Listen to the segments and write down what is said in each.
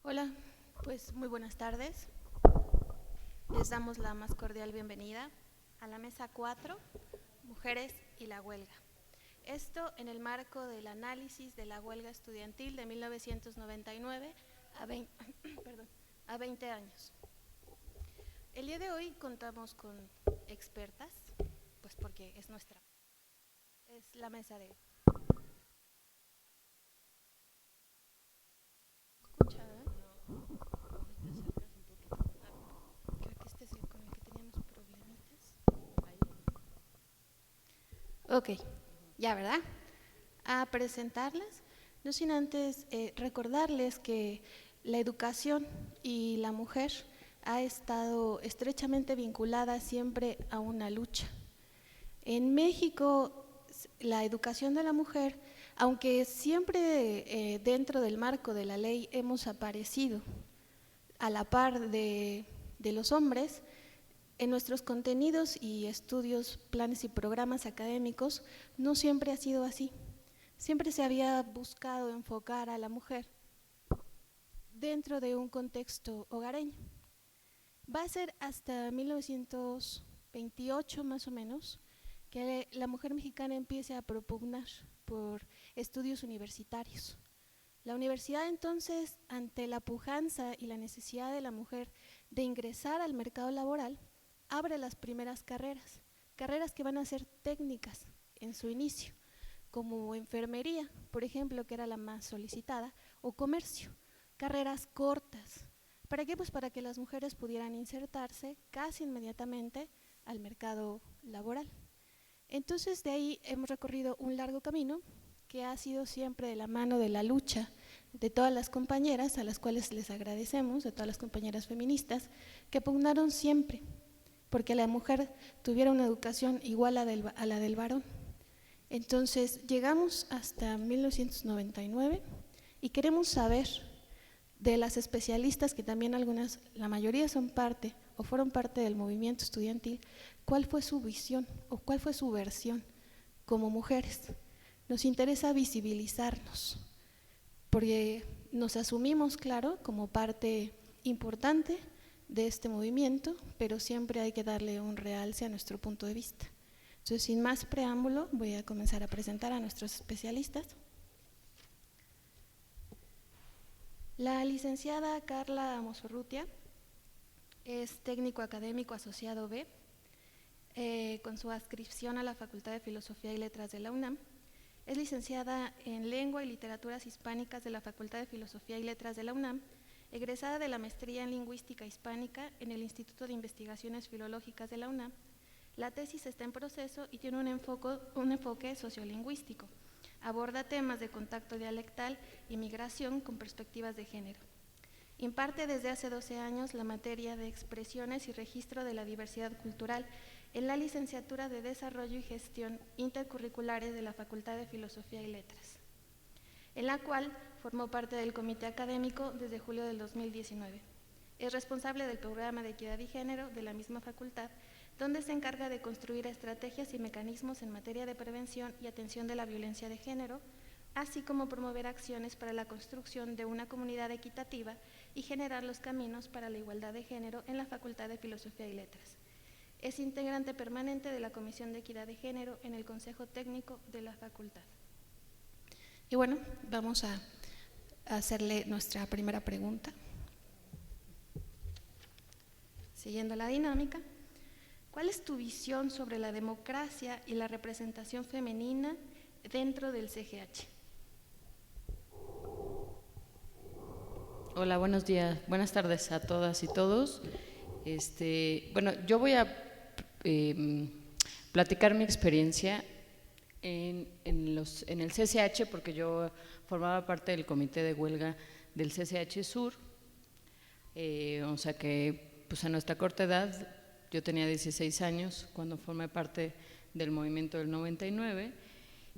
Hola, pues muy buenas tardes. Les damos la más cordial bienvenida a la mesa 4, Mujeres y la huelga. Esto en el marco del análisis de la huelga estudiantil de 1999 a 20, perdón, a 20 años. El día de hoy contamos con expertas, pues porque es la mesa de… ¿Escucha? Creo que este es el con el que teníamos problemitas. Ok, ya, ¿verdad? A presentarlas, no sin antes recordarles que la educación y la mujer ha estado estrechamente vinculada siempre a una lucha. En México, la educación de la mujer, aunque siempre dentro del marco de la ley hemos aparecido a la par de los hombres, en nuestros contenidos y estudios, planes y programas académicos no siempre ha sido así. Siempre se había buscado enfocar a la mujer dentro de un contexto hogareño. Va a ser hasta 1928 más o menos que la mujer mexicana empiece a propugnar por estudios universitarios. La universidad entonces, ante la pujanza y la necesidad de la mujer de ingresar al mercado laboral, abre las primeras carreras, carreras que van a ser técnicas en su inicio, como enfermería, por ejemplo, que era la más solicitada, o comercio, carreras cortas. ¿Para qué? Pues para que las mujeres pudieran insertarse casi inmediatamente al mercado laboral. Entonces de ahí hemos recorrido un largo camino que ha sido siempre de la mano de la lucha de todas las compañeras, a las cuales les agradecemos, de todas las compañeras feministas, que pugnaron siempre porque la mujer tuviera una educación igual a la del varón. Entonces llegamos hasta 1999 y queremos saber de las especialistas, que también algunas, la mayoría son parte o fueron parte del movimiento estudiantil, cuál fue su visión o cuál fue su versión como mujeres. Nos interesa visibilizarnos, porque nos asumimos, claro, como parte importante de este movimiento, pero siempre hay que darle un realce a nuestro punto de vista. Entonces, sin más preámbulo, voy a comenzar a presentar a nuestros especialistas. La licenciada Carla Mosorrutia es técnico académico asociado B, con su adscripción a la Facultad de Filosofía y Letras de la UNAM. Es licenciada en Lengua y Literaturas Hispánicas de la Facultad de Filosofía y Letras de la UNAM, egresada de la Maestría en Lingüística Hispánica en el Instituto de Investigaciones Filológicas de la UNAM. La tesis está en proceso y tiene un enfoque sociolingüístico. Aborda temas de contacto dialectal y migración con perspectivas de género. Imparte desde hace 12 años la materia de expresiones y registro de la diversidad cultural en la licenciatura de Desarrollo y Gestión Intercurriculares de la Facultad de Filosofía y Letras, en la cual formó parte del comité académico desde julio del 2019. Es responsable del programa de Equidad y Género de la misma facultad, donde se encarga de construir estrategias y mecanismos en materia de prevención y atención de la violencia de género, así como promover acciones para la construcción de una comunidad equitativa y generar los caminos para la igualdad de género en la Facultad de Filosofía y Letras. Es integrante permanente de la Comisión de Equidad de Género en el Consejo Técnico de la Facultad. Y bueno, vamos a hacerle nuestra primera pregunta. Siguiendo la dinámica, ¿cuál es tu visión sobre la democracia y la representación femenina dentro del CGH? Hola, buenos días, buenas tardes a todas y todos. Bueno, yo voy a platicar mi experiencia en el CCH, porque yo formaba parte del comité de huelga del CCH Sur, o sea que pues a nuestra corta edad, yo tenía 16 años cuando formé parte del movimiento del 99,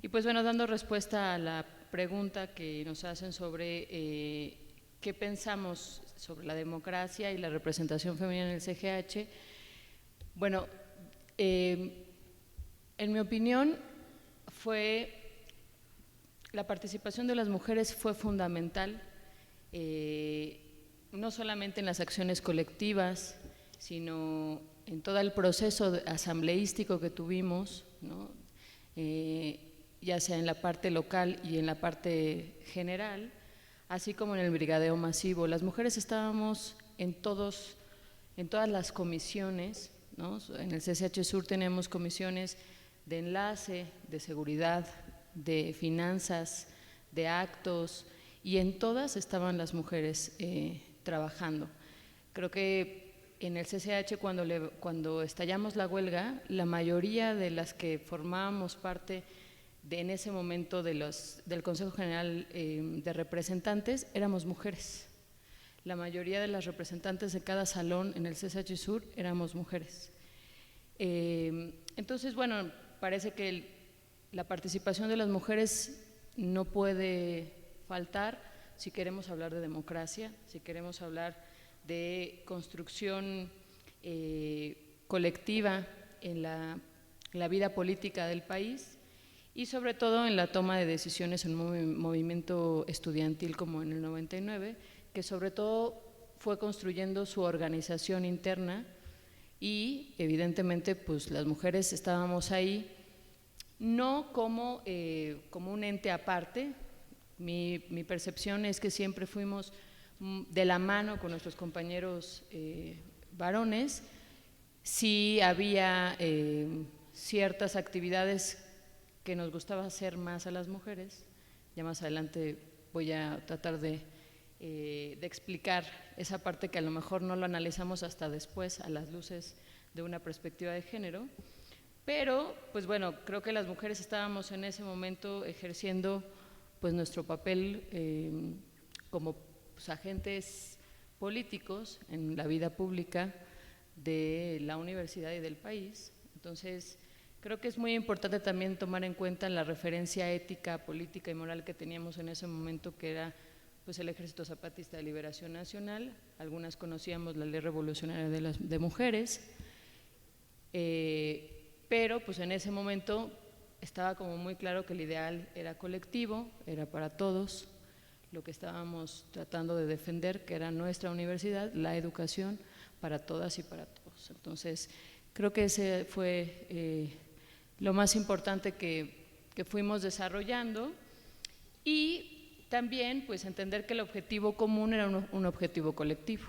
y pues bueno, dando respuesta a la pregunta que nos hacen sobre qué pensamos sobre la democracia y la representación femenina en el CGH. Bueno, en mi opinión, la participación de las mujeres fue fundamental no solamente en las acciones colectivas, sino en todo el proceso asambleístico que tuvimos, ¿no? Ya sea en la parte local y en la parte general, así como en el brigadeo masivo. Las mujeres estábamos en todas las comisiones, ¿no? En el CCH Sur tenemos comisiones de enlace, de seguridad, de finanzas, de actos, y en todas estaban las mujeres trabajando. Creo que en el CCH cuando estallamos la huelga, la mayoría de las que formábamos parte en ese momento del Consejo General de Representantes éramos mujeres. La mayoría de las representantes de cada salón en el CCH Sur éramos mujeres. Entonces, bueno, parece que la participación de las mujeres no puede faltar si queremos hablar de democracia, si queremos hablar de construcción colectiva en la vida política del país y sobre todo en la toma de decisiones en un movimiento estudiantil como en el 99, que sobre todo fue construyendo su organización interna y evidentemente pues las mujeres estábamos ahí no como un ente aparte. Mi percepción es que siempre fuimos de la mano con nuestros compañeros varones. Sí había ciertas actividades que nos gustaba hacer más a las mujeres. Ya más adelante voy a tratar de explicar esa parte que a lo mejor no lo analizamos hasta después a las luces de una perspectiva de género. Pero, pues bueno, creo que las mujeres estábamos en ese momento ejerciendo pues nuestro papel como pues, agentes políticos en la vida pública de la universidad y del país. Entonces, creo que es muy importante también tomar en cuenta la referencia ética, política y moral que teníamos en ese momento, que era pues el Ejército Zapatista de Liberación Nacional. Algunas conocíamos la Ley Revolucionaria de Mujeres, pero pues en ese momento estaba como muy claro que el ideal era colectivo, era para todos, lo que estábamos tratando de defender, que era nuestra universidad, la educación para todas y para todos. Entonces, creo que ese fue lo más importante que fuimos desarrollando, y también pues entender que el objetivo común era un objetivo colectivo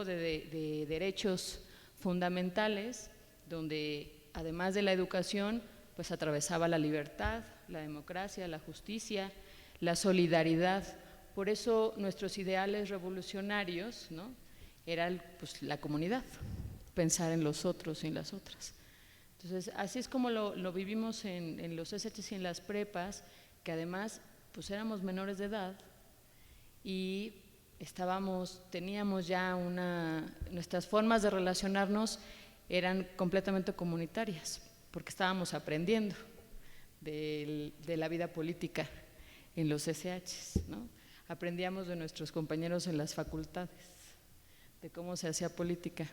de derechos fundamentales, donde además de la educación, pues atravesaba la libertad, la democracia, la justicia, la solidaridad. Por eso nuestros ideales revolucionarios, ¿no?, eran pues, la comunidad, pensar en los otros y en las otras. Entonces, así es como lo vivimos en los SHs y en las prepas, que además pues éramos menores de edad y teníamos ya nuestras formas de relacionarnos eran completamente comunitarias, porque estábamos aprendiendo de la vida política en los SHs, ¿no? Aprendíamos de nuestros compañeros en las facultades, de cómo se hacía política.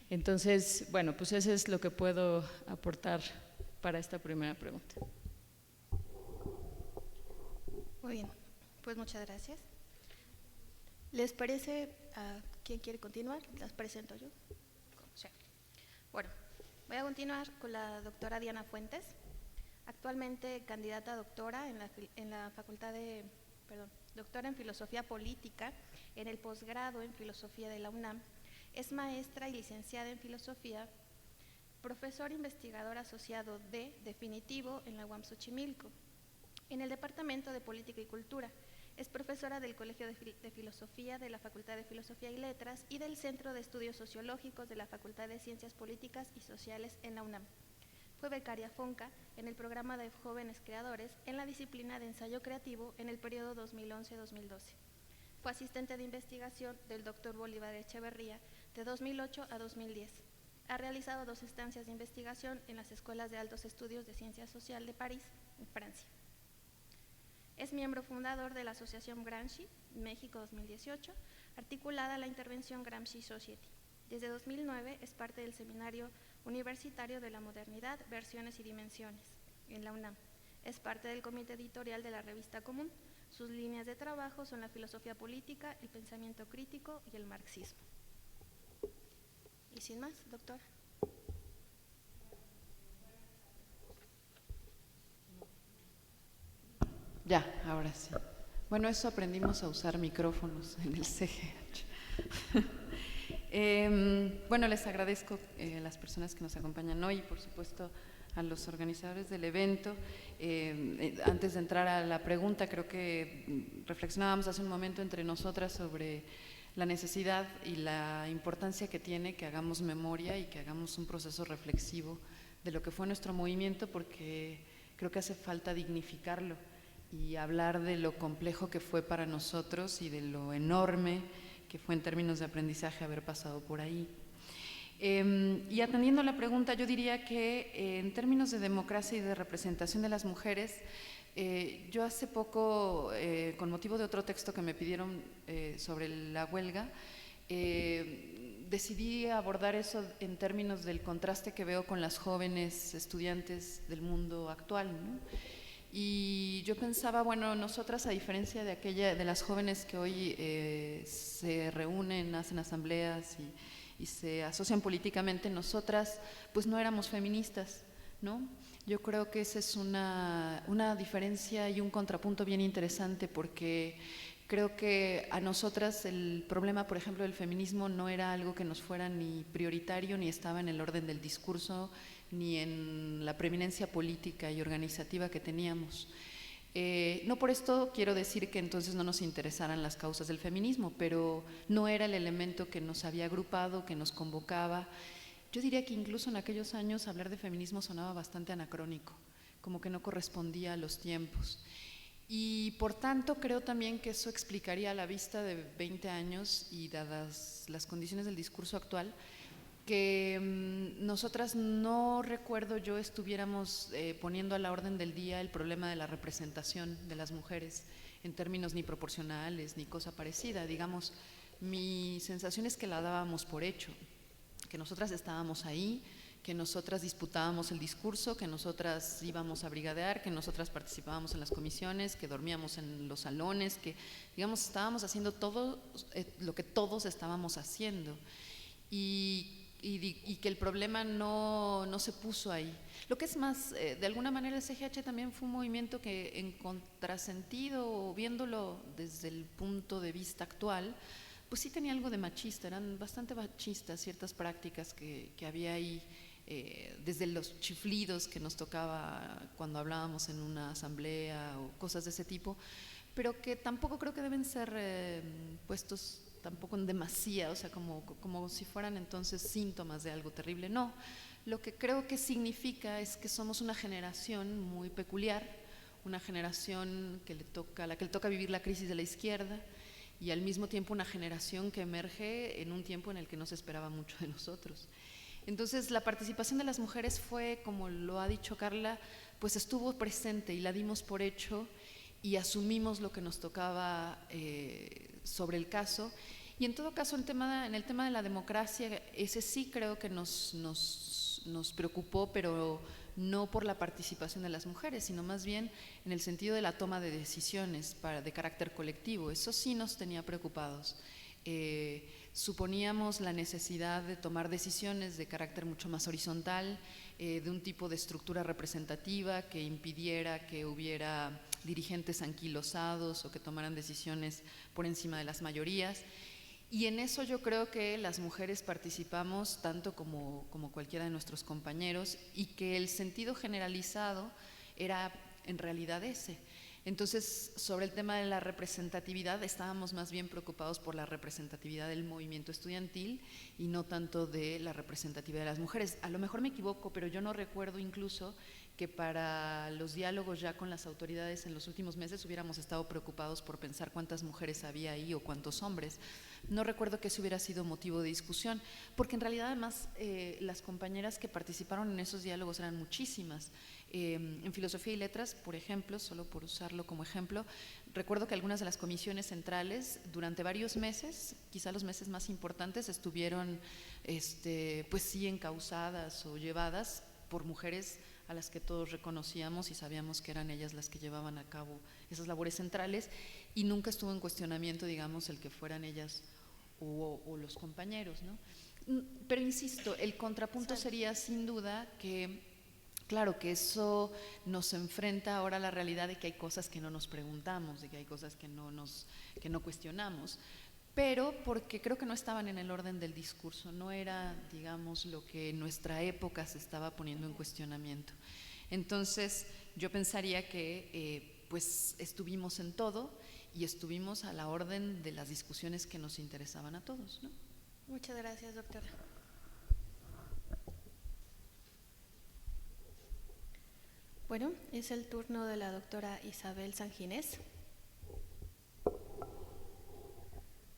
Entonces, bueno, pues eso es lo que puedo aportar para esta primera pregunta. Muy bien, pues muchas gracias. ¿Les parece a quién quiere continuar? Las presento yo. Sí. Bueno, voy a continuar con la doctora Diana Fuentes, actualmente candidata a doctora en la Facultad de, doctora en Filosofía Política en el posgrado en Filosofía de la UNAM. Es maestra y licenciada en Filosofía, profesor investigador asociado definitivo en la UAM Xochimilco, en el Departamento de Política y Cultura. Es profesora del Colegio de Filosofía de la Facultad de Filosofía y Letras y del Centro de Estudios Sociológicos de la Facultad de Ciencias Políticas y Sociales en la UNAM. Fue becaria FONCA en el programa de Jóvenes Creadores en la disciplina de ensayo creativo en el periodo 2011-2012. Fue asistente de investigación del Dr. Bolívar Echeverría de 2008 a 2010. Ha realizado 2 estancias de investigación en las Escuelas de Altos Estudios de Ciencia Social de París, en Francia. Es miembro fundador de la Asociación Gramsci, México 2018, articulada a la intervención Gramsci Society. Desde 2009 es parte del Seminario Universitario de la Modernidad, Versiones y Dimensiones, en la UNAM. Es parte del comité editorial de la revista Común, Sus líneas de trabajo son la filosofía política, el pensamiento crítico y el marxismo. Y sin más, doctora. Ya, ahora sí. Bueno, eso aprendimos a usar micrófonos en el CGH. Bueno, les agradezco a las personas que nos acompañan hoy y por supuesto a los organizadores del evento. Antes de entrar a la pregunta, creo que reflexionábamos hace un momento entre nosotras sobre la necesidad y la importancia que tiene que hagamos memoria y que hagamos un proceso reflexivo de lo que fue nuestro movimiento, porque creo que hace falta dignificarlo y hablar de lo complejo que fue para nosotros y de lo enorme que fue en términos de aprendizaje haber pasado por ahí. Y atendiendo a la pregunta, yo diría que en términos de democracia y de representación de las mujeres, yo hace poco, con motivo de otro texto que me pidieron sobre la huelga, decidí abordar eso en términos del contraste que veo con las jóvenes estudiantes del mundo actual, ¿no? Y yo pensaba, bueno, nosotras, a diferencia de las jóvenes que hoy se reúnen, hacen asambleas y se asocian políticamente, nosotras pues no éramos feministas, ¿no? Yo creo que esa es una diferencia y un contrapunto bien interesante, porque creo que a nosotras el problema, por ejemplo, del feminismo no era algo que nos fuera ni prioritario, ni estaba en el orden del discurso, ni en la preeminencia política y organizativa que teníamos. No por esto quiero decir que entonces no nos interesaran las causas del feminismo, pero no era el elemento que nos había agrupado, que nos convocaba. Yo diría que incluso en aquellos años hablar de feminismo sonaba bastante anacrónico, como que no correspondía a los tiempos. Y por tanto creo también que eso explicaría, a la vista de 20 años y dadas las condiciones del discurso actual, que nosotras, no recuerdo yo, estuviéramos poniendo a la orden del día el problema de la representación de las mujeres en términos ni proporcionales ni cosa parecida. Digamos, mi sensación es que la dábamos por hecho, que nosotras estábamos ahí, que nosotras disputábamos el discurso, que nosotras íbamos a brigadear, que nosotras participábamos en las comisiones, que dormíamos en los salones, que, digamos, estábamos haciendo todo lo que todos estábamos haciendo. Y que el problema no se puso ahí. Lo que es más, de alguna manera el CGH también fue un movimiento que, en contrasentido, viéndolo desde el punto de vista actual, pues sí tenía algo de machista, eran bastante machistas ciertas prácticas que había ahí, desde los chiflidos que nos tocaba cuando hablábamos en una asamblea o cosas de ese tipo, pero que tampoco creo que deben ser puestos tampoco en demasía, o sea, como si fueran entonces síntomas de algo terrible. No, lo que creo que significa es que somos una generación muy peculiar, una generación a la que le toca vivir la crisis de la izquierda, y al mismo tiempo una generación que emerge en un tiempo en el que no se esperaba mucho de nosotros. Entonces la participación de las mujeres fue, como lo ha dicho Carla, pues estuvo presente y la dimos por hecho y asumimos lo que nos tocaba sobre el caso. Y en todo caso, en el tema de la democracia, ese sí creo que nos preocupó, pero no por la participación de las mujeres, sino más bien en el sentido de la toma de decisiones de carácter colectivo. Eso sí nos tenía preocupados. Suponíamos la necesidad de tomar decisiones de carácter mucho más horizontal, de un tipo de estructura representativa que impidiera que hubiera dirigentes anquilosados o que tomaran decisiones por encima de las mayorías. Y en eso yo creo que las mujeres participamos tanto como cualquiera de nuestros compañeros, y que el sentido generalizado era en realidad ese. Entonces, sobre el tema de la representatividad, estábamos más bien preocupados por la representatividad del movimiento estudiantil y no tanto de la representatividad de las mujeres. A lo mejor me equivoco, pero yo no recuerdo incluso que para los diálogos ya con las autoridades en los últimos meses hubiéramos estado preocupados por pensar cuántas mujeres había ahí o cuántos hombres. No recuerdo que eso hubiera sido motivo de discusión, porque en realidad además las compañeras que participaron en esos diálogos eran muchísimas. En Filosofía y Letras, por ejemplo, solo por usarlo como ejemplo, recuerdo que algunas de las comisiones centrales durante varios meses, quizá los meses más importantes, estuvieron pues sí encausadas o llevadas por mujeres a las que todos reconocíamos y sabíamos que eran ellas las que llevaban a cabo esas labores centrales, y nunca estuvo en cuestionamiento, digamos, el que fueran ellas o los compañeros, ¿no? Pero insisto, el contrapunto sería sin duda que, claro, que eso nos enfrenta ahora a la realidad de que hay cosas que no nos preguntamos, de que hay cosas que no cuestionamos, pero porque creo que no estaban en el orden del discurso, no era, digamos, lo que en nuestra época se estaba poniendo en cuestionamiento. Entonces, yo pensaría que pues estuvimos en todo y estuvimos a la orden de las discusiones que nos interesaban a todos, ¿no? Muchas gracias, doctora. Bueno, es el turno de la doctora Isabel Sanginés.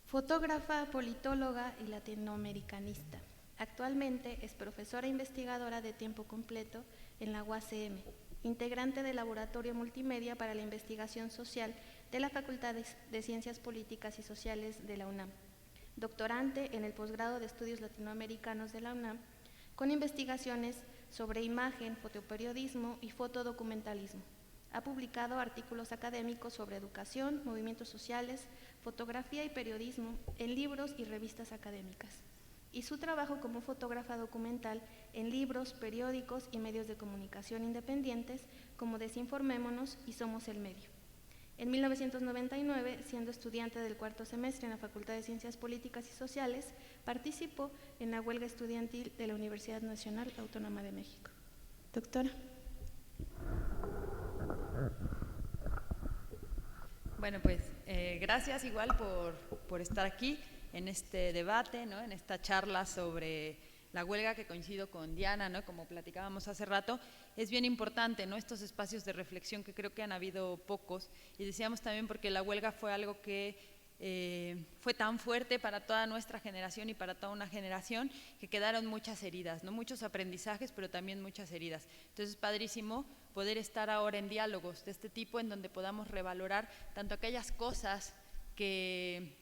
Fotógrafa, politóloga y latinoamericanista. Actualmente es profesora investigadora de tiempo completo en la UACM, integrante del Laboratorio Multimedia para la Investigación Social de la Facultad de Ciencias Políticas y Sociales de la UNAM, doctorante en el posgrado de Estudios Latinoamericanos de la UNAM, con investigaciones sobre imagen, fotoperiodismo y fotodocumentalismo. Ha publicado artículos académicos sobre educación, movimientos sociales, fotografía y periodismo en libros y revistas académicas, y su trabajo como fotógrafa documental en libros, periódicos y medios de comunicación independientes como Desinformémonos y Somos el Medio. En 1999, siendo estudiante del cuarto semestre en la Facultad de Ciencias Políticas y Sociales, participó en la huelga estudiantil de la Universidad Nacional Autónoma de México. Doctora. Bueno, pues gracias igual por estar aquí en este debate, ¿no? En esta charla sobre la huelga, que coincido con Diana, ¿no? Como platicábamos hace rato, es bien importante, ¿no? Estos espacios de reflexión, que creo que han habido pocos, y decíamos también porque la huelga fue algo que fue tan fuerte para toda nuestra generación y para toda una generación, que quedaron muchas heridas, ¿no? Muchos aprendizajes, pero también muchas heridas. Entonces es padrísimo poder estar ahora en diálogos de este tipo, en donde podamos revalorar tanto aquellas cosas que,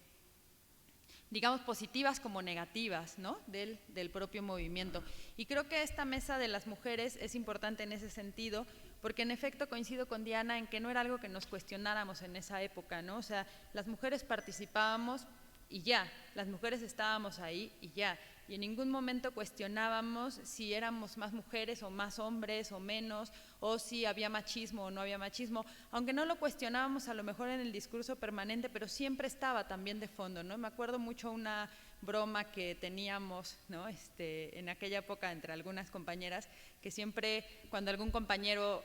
digamos, positivas como negativas, ¿no? del propio movimiento. Y creo que esta mesa de las mujeres es importante en ese sentido, porque en efecto coincido con Diana en que no era algo que nos cuestionáramos en esa época, ¿no? O sea, las mujeres participábamos y ya, las mujeres estábamos ahí y ya, y en ningún momento cuestionábamos si éramos más mujeres o más hombres o menos, o si había machismo o no había machismo, aunque no lo cuestionábamos a lo mejor en el discurso permanente, pero siempre estaba también de fondo, ¿no? Me acuerdo mucho una broma que teníamos, ¿no? En aquella época entre algunas compañeras, que siempre cuando algún compañero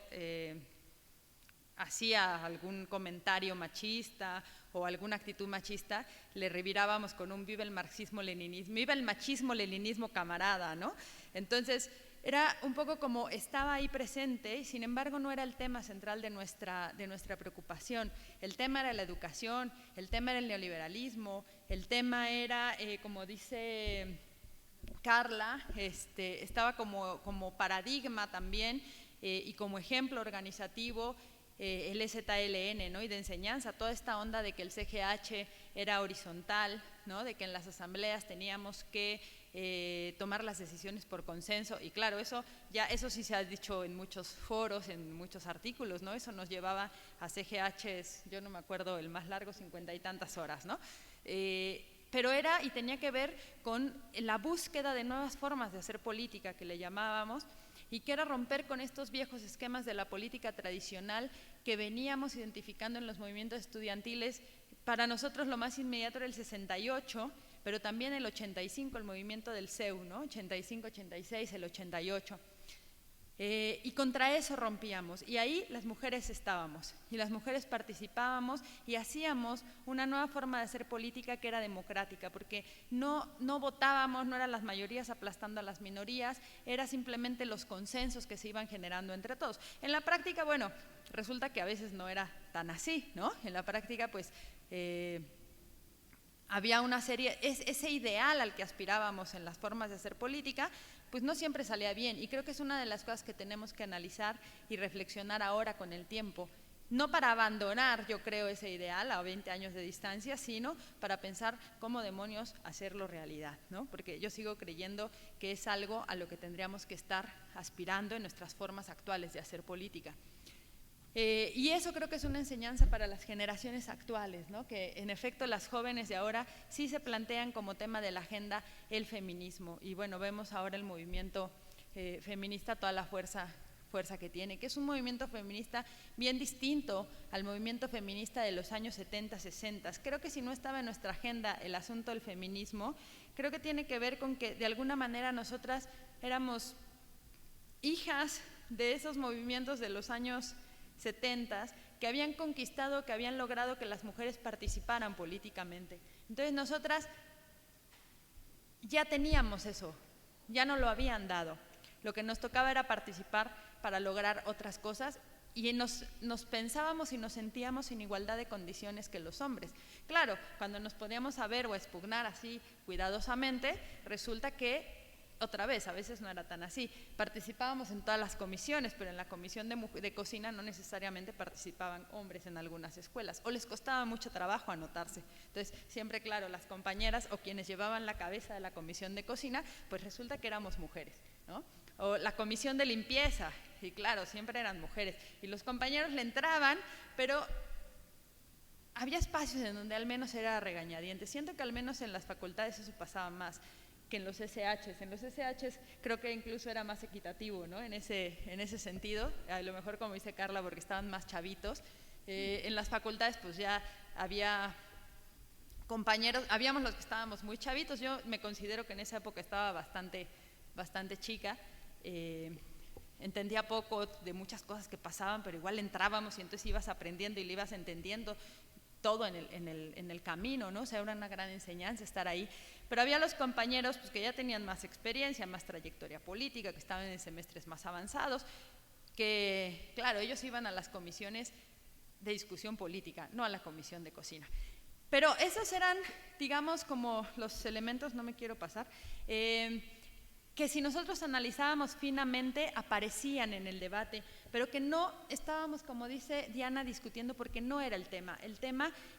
hacía algún comentario machista o alguna actitud machista, le revirábamos con un viva el marxismo-leninismo, viva el machismo-leninismo camarada, ¿no? Entonces era un poco como estaba ahí presente, y sin embargo no era el tema central de nuestra preocupación. El tema era la educación, el tema era el neoliberalismo, el tema era, como dice Carla, estaba como paradigma también y como ejemplo organizativo el EZLN, ¿no? Y de enseñanza, toda esta onda de que el CGH era horizontal, ¿no? De que en las asambleas teníamos que tomar las decisiones por consenso, y claro, eso sí se ha dicho en muchos foros, en muchos artículos, ¿no? Eso nos llevaba a CGHs, yo no me acuerdo el más largo, 50 y tantas horas, ¿no? Pero era y tenía que ver con la búsqueda de nuevas formas de hacer política, que le llamábamos, y que era romper con estos viejos esquemas de la política tradicional que veníamos identificando en los movimientos estudiantiles. Para nosotros lo más inmediato era el 68, pero también el 85, el movimiento del CEU, ¿no? 85, 86, el 88. Y contra eso rompíamos, y ahí las mujeres estábamos, y las mujeres participábamos y hacíamos una nueva forma de hacer política que era democrática, porque no votábamos, no eran las mayorías aplastando a las minorías, era simplemente los consensos que se iban generando entre todos. En la práctica, bueno, resulta que a veces no era tan así, ¿no? En la práctica, pues, había una serie, ese ideal al que aspirábamos en las formas de hacer política, pues no siempre salía bien, y creo que es una de las cosas que tenemos que analizar y reflexionar ahora con el tiempo, no para abandonar, yo creo, ese ideal a 20 años de distancia, sino para pensar cómo demonios hacerlo realidad, ¿no? Porque yo sigo creyendo que es algo a lo que tendríamos que estar aspirando en nuestras formas actuales de hacer política. Y eso creo que es una enseñanza para las generaciones actuales, ¿no? Que en efecto las jóvenes de ahora sí se plantean como tema de la agenda el feminismo. Y bueno, vemos ahora el movimiento feminista, toda la fuerza que tiene, que es un movimiento feminista bien distinto al movimiento feminista de los años 70, 60. Creo que si no estaba en nuestra agenda el asunto del feminismo, creo que tiene que ver con que de alguna manera nosotras éramos hijas de esos movimientos de los años 70 que habían conquistado, que habían logrado que las mujeres participaran políticamente. Entonces nosotras ya teníamos eso, ya no lo habían dado. Lo que nos tocaba era participar para lograr otras cosas y nos pensábamos y nos sentíamos en igualdad de condiciones que los hombres. Claro, cuando nos podíamos saber o expugnar así cuidadosamente, resulta que, otra vez, a veces no era tan así. Participábamos en todas las comisiones, pero en la comisión de cocina no necesariamente participaban hombres en algunas escuelas, o les costaba mucho trabajo anotarse. Entonces, siempre, claro, las compañeras o quienes llevaban la cabeza de la comisión de cocina, pues resulta que éramos mujeres, ¿no? O la comisión de limpieza, y claro, siempre eran mujeres. Y los compañeros le entraban, pero había espacios en donde al menos era regañadientes. Siento que al menos en las facultades eso pasaba más que en los SHs. En los SHs creo que incluso era más equitativo, ¿no? En ese sentido, a lo mejor como dice Carla, porque estaban más chavitos. En las facultades pues ya había compañeros, habíamos los que estábamos muy chavitos. Yo me considero que en esa época estaba bastante chica. Entendía poco de muchas cosas que pasaban, pero igual entrábamos y entonces ibas aprendiendo y le ibas entendiendo todo en el camino, ¿no? O sea, era una gran enseñanza estar ahí. Pero había los compañeros pues, que ya tenían más experiencia, más trayectoria política, que estaban en semestres más avanzados, que, claro, ellos iban a las comisiones de discusión política, no a la comisión de cocina. Pero esos eran, digamos, como los elementos, no me quiero pasar, que si nosotros analizábamos finamente aparecían en el debate, pero que no estábamos, como dice Diana, discutiendo porque no era el tema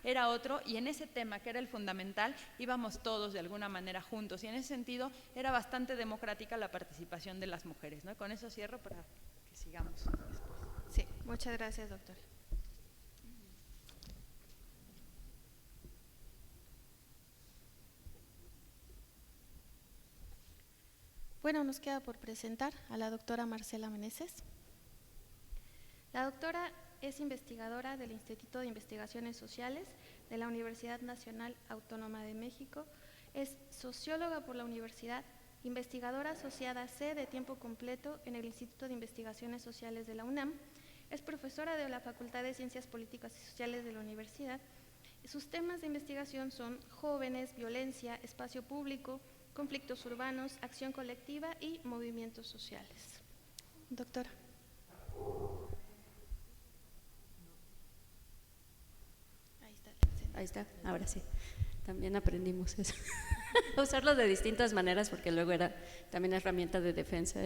era otro, y en ese tema, que era el fundamental, íbamos todos de alguna manera juntos, y en ese sentido era bastante democrática la participación de las mujeres, ¿no? Con eso cierro para que sigamos después. Sí, muchas gracias, doctora. Bueno, nos queda por presentar a la doctora Marcela Meneses. La doctora es investigadora del Instituto de Investigaciones Sociales de la Universidad Nacional Autónoma de México, es socióloga por la universidad, investigadora asociada C de tiempo completo en el Instituto de Investigaciones Sociales de la UNAM, es profesora de la Facultad de Ciencias Políticas y Sociales de la universidad. Sus temas de investigación son jóvenes, violencia, espacio público, conflictos urbanos, acción colectiva y movimientos sociales. Doctora. Ahí está, ahora sí. También aprendimos eso. Usarlo de distintas maneras porque luego era también herramienta de defensa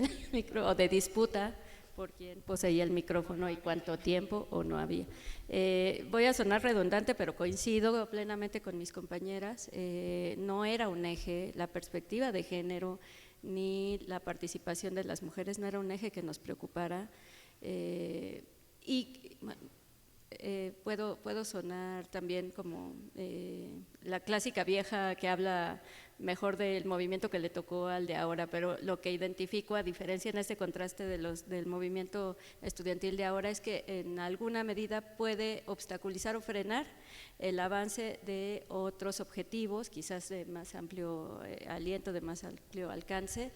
o de disputa por quién poseía el micrófono y cuánto tiempo o no había. Voy a sonar redundante, pero coincido plenamente con mis compañeras. No era un eje, la perspectiva de género ni la participación de las mujeres no era un eje que nos preocupara. Puedo sonar también como la clásica vieja que habla mejor del movimiento que le tocó al de ahora, pero lo que identifico, a diferencia en este contraste del movimiento estudiantil de ahora, es que en alguna medida puede obstaculizar o frenar el avance de otros objetivos, quizás de más amplio aliento, de más amplio alcance,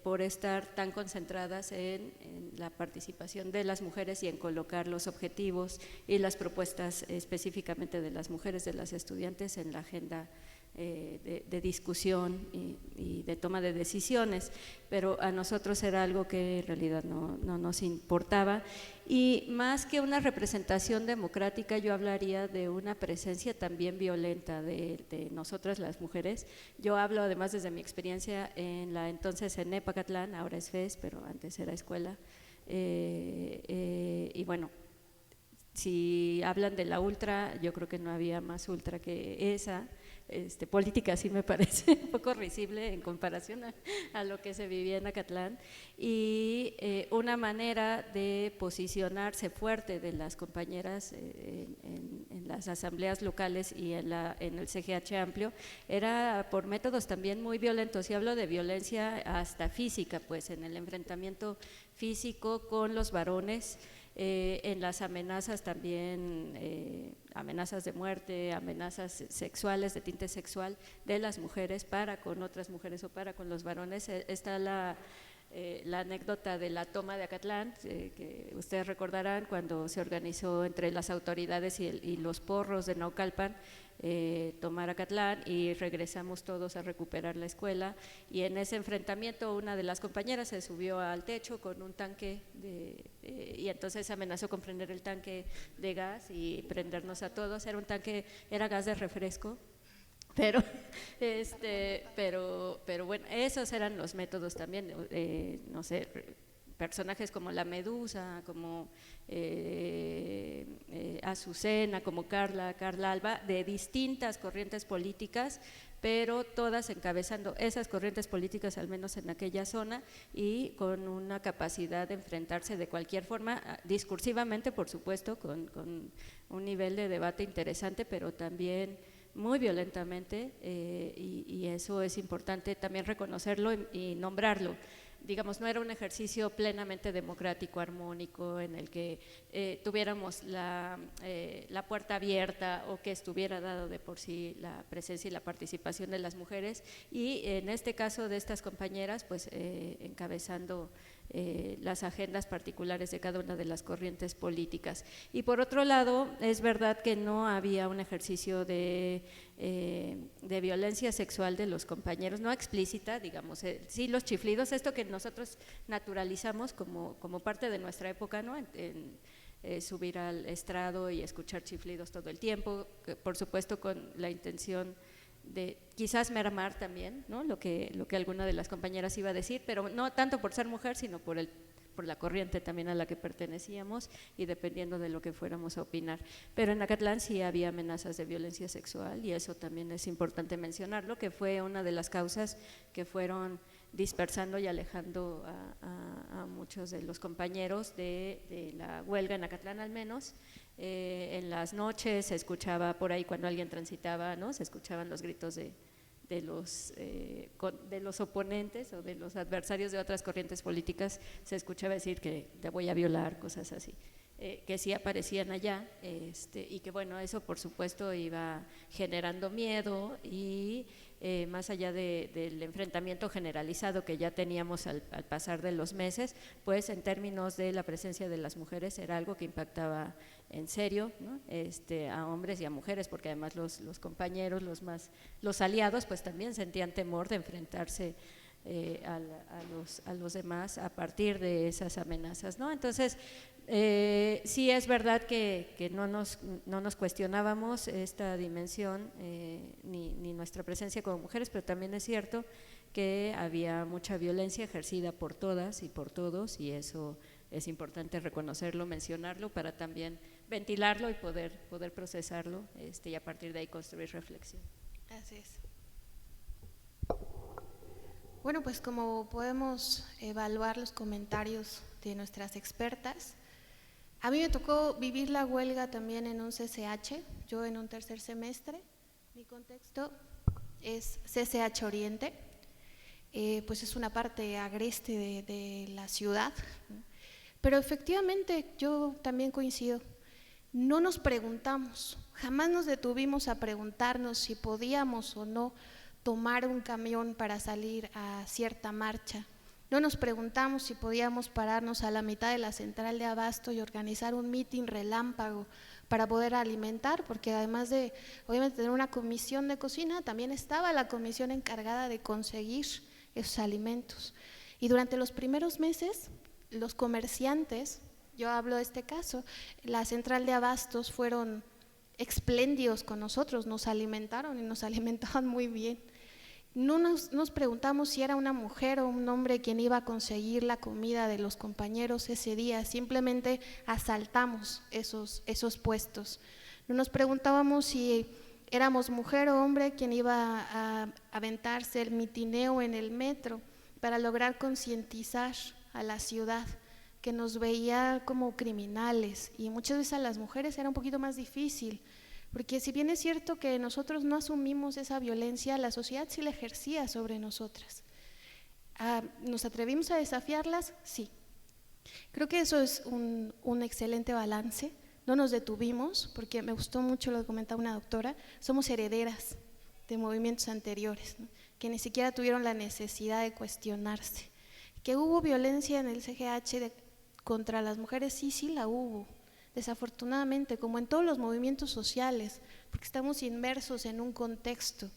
por estar tan concentradas en la participación de las mujeres y en colocar los objetivos y las propuestas específicamente de las mujeres, de las estudiantes en la agenda de discusión y de toma de decisiones, pero a nosotros era algo que en realidad no nos importaba, y más que una representación democrática yo hablaría de una presencia también violenta de nosotras las mujeres. Yo hablo además desde mi experiencia en la entonces ENEP Acatlán, ahora es FES, pero antes era escuela, y bueno, si hablan de la ultra, yo creo que no había más ultra que esa. Política sí me parece un poco risible en comparación a lo que se vivía en Acatlán, y una manera de posicionarse fuerte de las compañeras en las asambleas locales y en el CGH amplio era por métodos también muy violentos, y hablo de violencia hasta física, pues en el enfrentamiento físico con los varones, en las amenazas también, amenazas de muerte, amenazas sexuales de tinte sexual de las mujeres para con otras mujeres o para con los varones. Está la anécdota de la toma de Acatlán, que ustedes recordarán cuando se organizó entre las autoridades y los porros de Naucalpan, tomar Acatlán, y regresamos todos a recuperar la escuela, y en ese enfrentamiento una de las compañeras se subió al techo con un tanque y entonces amenazó con prender el tanque de gas y prendernos a todos. Era un tanque, era gas de refresco, pero bueno, esos eran los métodos también, no sé, personajes como la Medusa, como Azucena, como Carla Alba, de distintas corrientes políticas, pero todas encabezando esas corrientes políticas, al menos en aquella zona, y con una capacidad de enfrentarse de cualquier forma, discursivamente, por supuesto, con un nivel de debate interesante, pero también muy violentamente, y eso es importante también reconocerlo y nombrarlo. Digamos, no era un ejercicio plenamente democrático, armónico, en el que tuviéramos la puerta abierta o que estuviera dado de por sí la presencia y la participación de las mujeres, y en este caso de estas compañeras, pues encabezando las agendas particulares de cada una de las corrientes políticas. Y por otro lado, es verdad que no había un ejercicio de violencia sexual de los compañeros, no explícita, digamos, sí los chiflidos, esto que nosotros naturalizamos como parte de nuestra época, ¿no? Subir al estrado y escuchar chiflidos todo el tiempo, por supuesto con la intención de quizás mermar también, ¿no? lo que alguna de las compañeras iba a decir, pero no tanto por ser mujer, sino por la corriente también a la que pertenecíamos y dependiendo de lo que fuéramos a opinar. Pero en Acatlán sí había amenazas de violencia sexual, y eso también es importante mencionarlo, que fue una de las causas que fueron dispersando y alejando a muchos de los compañeros de la huelga en Acatlán, al menos. En las noches se escuchaba por ahí cuando alguien transitaba, ¿no? Se escuchaban los gritos de los oponentes o de los adversarios de otras corrientes políticas, se escuchaba decir que te voy a violar, cosas así, que sí aparecían allá, y que bueno, eso por supuesto iba generando miedo, y más allá del enfrentamiento generalizado que ya teníamos al pasar de los meses, pues en términos de la presencia de las mujeres era algo que impactaba en serio, ¿no? A hombres y a mujeres, porque además los compañeros, los aliados, pues también sentían temor de enfrentarse a los demás a partir de esas amenazas, ¿no? Entonces, sí es verdad que no nos cuestionábamos esta dimensión, ni nuestra presencia como mujeres, pero también es cierto que había mucha violencia ejercida por todas y por todos, y eso es importante reconocerlo, mencionarlo, para también ventilarlo y poder procesarlo, y a partir de ahí construir reflexión. Así es. Bueno, pues como podemos evaluar los comentarios de nuestras expertas, a mí me tocó vivir la huelga también en un CCH, yo en un tercer semestre. Mi contexto es CCH Oriente, pues es una parte agreste de la ciudad, ¿no? Pero efectivamente yo también coincido, no nos preguntamos, jamás nos detuvimos a preguntarnos si podíamos o no tomar un camión para salir a cierta marcha. No nos preguntamos si podíamos pararnos a la mitad de la central de abasto y organizar un mitin relámpago para poder alimentar, porque además de obviamente tener una comisión de cocina, también estaba la comisión encargada de conseguir esos alimentos. Y durante los primeros meses, los comerciantes, yo hablo de este caso, la central de abastos fueron espléndidos con nosotros, nos alimentaron y nos alimentaban muy bien. No nos preguntamos si era una mujer o un hombre quien iba a conseguir la comida de los compañeros ese día, simplemente asaltamos esos puestos. No nos preguntábamos si éramos mujer o hombre quien iba a aventarse el mitineo en el metro para lograr concientizar a la ciudad que nos veía como criminales, y muchas veces a las mujeres era un poquito más difícil, porque si bien es cierto que nosotros no asumimos esa violencia, la sociedad sí la ejercía sobre nosotras. ¿Nos atrevimos a desafiarlas? Sí. Creo que eso es un excelente balance. No nos detuvimos, porque me gustó mucho lo que comentaba una doctora, somos herederas de movimientos anteriores, ¿no?, que ni siquiera tuvieron la necesidad de cuestionarse. Que hubo violencia en el CGH contra las mujeres, sí la hubo, desafortunadamente, como en todos los movimientos sociales, porque estamos inmersos en un contexto,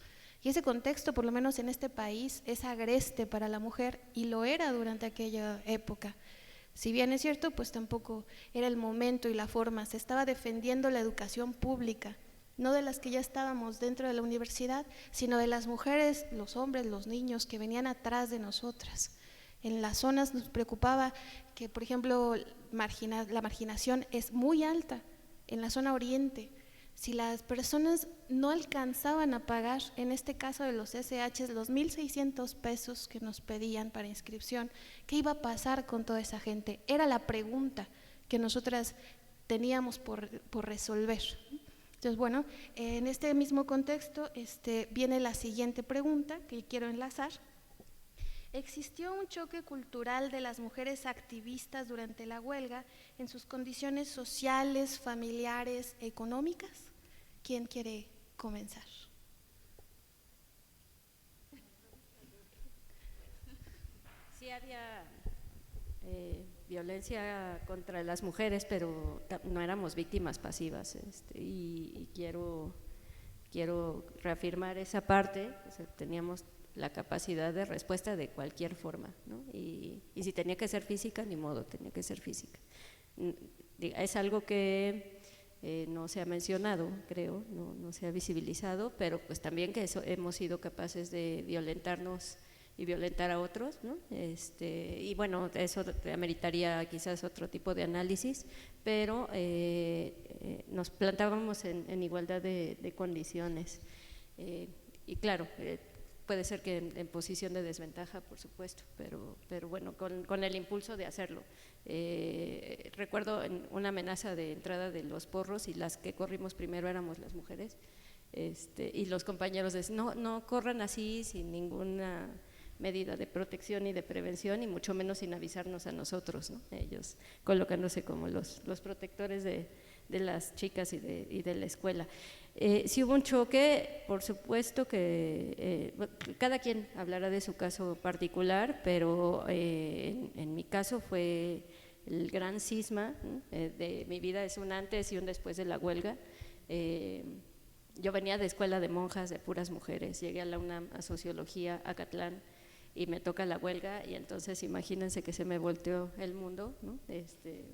y ese contexto, por lo menos en este país, es agreste para la mujer, y lo era durante aquella época. Si bien es cierto, pues tampoco era el momento y la forma, se estaba defendiendo la educación pública, no de las que ya estábamos dentro de la universidad, sino de las mujeres, los hombres, los niños que venían atrás de nosotras. En las zonas nos preocupaba que, por ejemplo, la marginación es muy alta en la zona oriente. Si las personas no alcanzaban a pagar, en este caso de los SH, los 1,600 pesos que nos pedían para inscripción, ¿qué iba a pasar con toda esa gente? Era la pregunta que nosotras teníamos por resolver. Entonces, bueno, en este mismo contexto viene la siguiente pregunta que quiero enlazar. ¿Existió un choque cultural de las mujeres activistas durante la huelga en sus condiciones sociales, familiares, económicas? ¿Quién quiere comenzar? Sí había violencia contra las mujeres, pero no éramos víctimas pasivas, y quiero reafirmar esa parte. O sea, teníamos la capacidad de respuesta de cualquier forma, ¿no? Y si tenía que ser física, ni modo, tenía que ser física. Es algo que no se ha mencionado, creo, no se ha visibilizado, pero pues también que hemos sido capaces de violentarnos y violentar a otros, ¿no? Y bueno, eso ameritaría quizás otro tipo de análisis, pero nos plantábamos en igualdad de condiciones. Y claro, puede ser que en posición de desventaja, por supuesto, pero bueno, con el impulso de hacerlo. Recuerdo una amenaza de entrada de los porros, y las que corrimos primero éramos las mujeres, y los compañeros decían, no corran así sin ninguna medida de protección y de prevención, y mucho menos sin avisarnos a nosotros, ¿no? Ellos colocándose como los protectores de las chicas y de la escuela. Si hubo un choque, por supuesto que cada quien hablará de su caso particular, pero en mi caso fue el gran cisma, ¿no?, de mi vida. Es un antes y un después de la huelga. Yo venía de escuela de monjas, de puras mujeres, llegué a la UNAM a Sociología, a Acatlán, y me toca la huelga, y entonces imagínense que se me volteó el mundo, ¿no?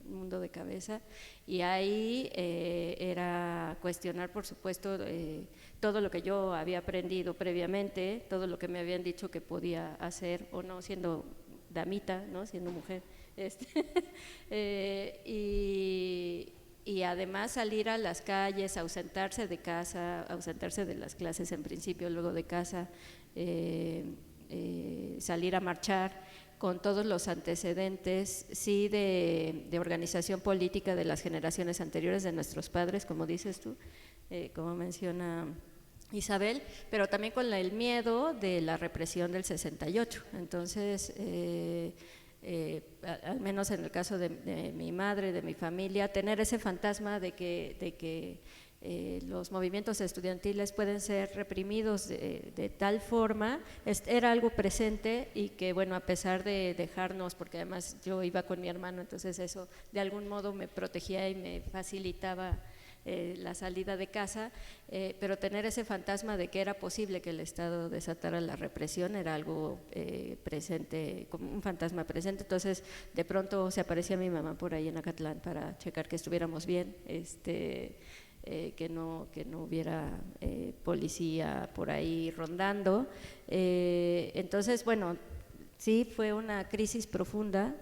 Mundo de cabeza, y ahí era cuestionar, por supuesto, todo lo que yo había aprendido previamente, todo lo que me habían dicho que podía hacer o no, siendo damita, ¿no?, siendo mujer, y además salir a las calles, ausentarse de casa, ausentarse de las clases en principio, luego de casa, salir a marchar con todos los antecedentes, sí, de organización política de las generaciones anteriores de nuestros padres, como dices tú, como menciona Isabel, pero también con el miedo de la represión del 68. Entonces, al menos en el caso de mi madre, de mi familia, tener ese fantasma de que los movimientos estudiantiles pueden ser reprimidos de tal forma, era algo presente, y que bueno, a pesar de dejarnos, porque además yo iba con mi hermano, entonces eso de algún modo me protegía y me facilitaba la salida de casa, pero tener ese fantasma de que era posible que el Estado desatara la represión era algo presente, como un fantasma presente. Entonces de pronto se aparecía mi mamá por ahí en Acatlán para checar que estuviéramos bien, que no hubiera policía por ahí rondando. Entonces, bueno, sí fue una crisis profunda,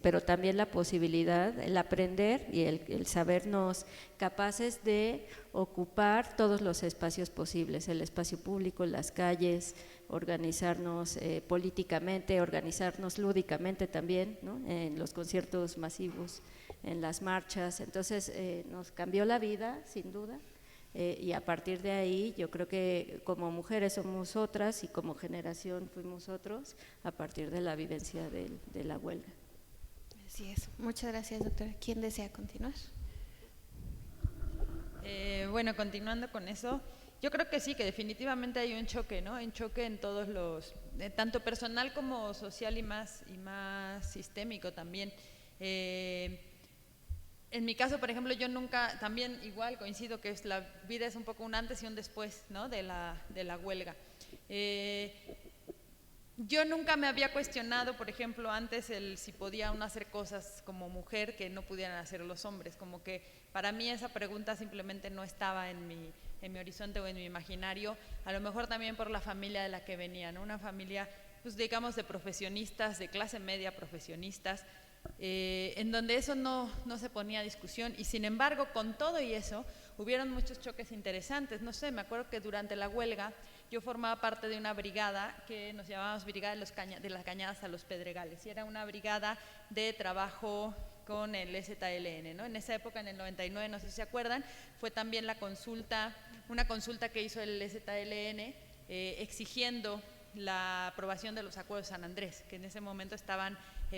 pero también la posibilidad, el aprender y el sabernos capaces de ocupar todos los espacios posibles, el espacio público, las calles, organizarnos políticamente, organizarnos lúdicamente también, ¿no? En los conciertos masivos, en las marchas. Entonces nos cambió la vida, sin duda. Y a partir de ahí yo creo que como mujeres somos otras y como generación fuimos otros a partir de la vivencia de la huelga. Así es. Muchas gracias, doctora. ¿Quién desea continuar? Bueno, continuando con eso, yo creo que sí, que definitivamente hay un choque, ¿no? Un choque en todos los, tanto personal como social y más sistémico también. En mi caso, por ejemplo, yo nunca, también igual coincido que la vida es un poco un antes y un después, ¿no? de la huelga. Yo nunca me había cuestionado, por ejemplo, antes si podía uno hacer cosas como mujer que no pudieran hacer los hombres, como que para mí esa pregunta simplemente no estaba en mi horizonte o en mi imaginario, a lo mejor también por la familia de la que venía, ¿no? Una familia, pues digamos, de profesionistas, de clase media profesionistas, en donde eso no se ponía a discusión, y sin embargo con todo y eso hubieron muchos choques interesantes. No sé, me acuerdo que durante la huelga yo formaba parte de una brigada que nos llamábamos Brigada de las Cañadas a los Pedregales, y era una brigada de trabajo con el ZLN, ¿no? En esa época, en el 99, no sé si se acuerdan, fue también una consulta que hizo el ZLN exigiendo la aprobación de los acuerdos de San Andrés, que en ese momento estaban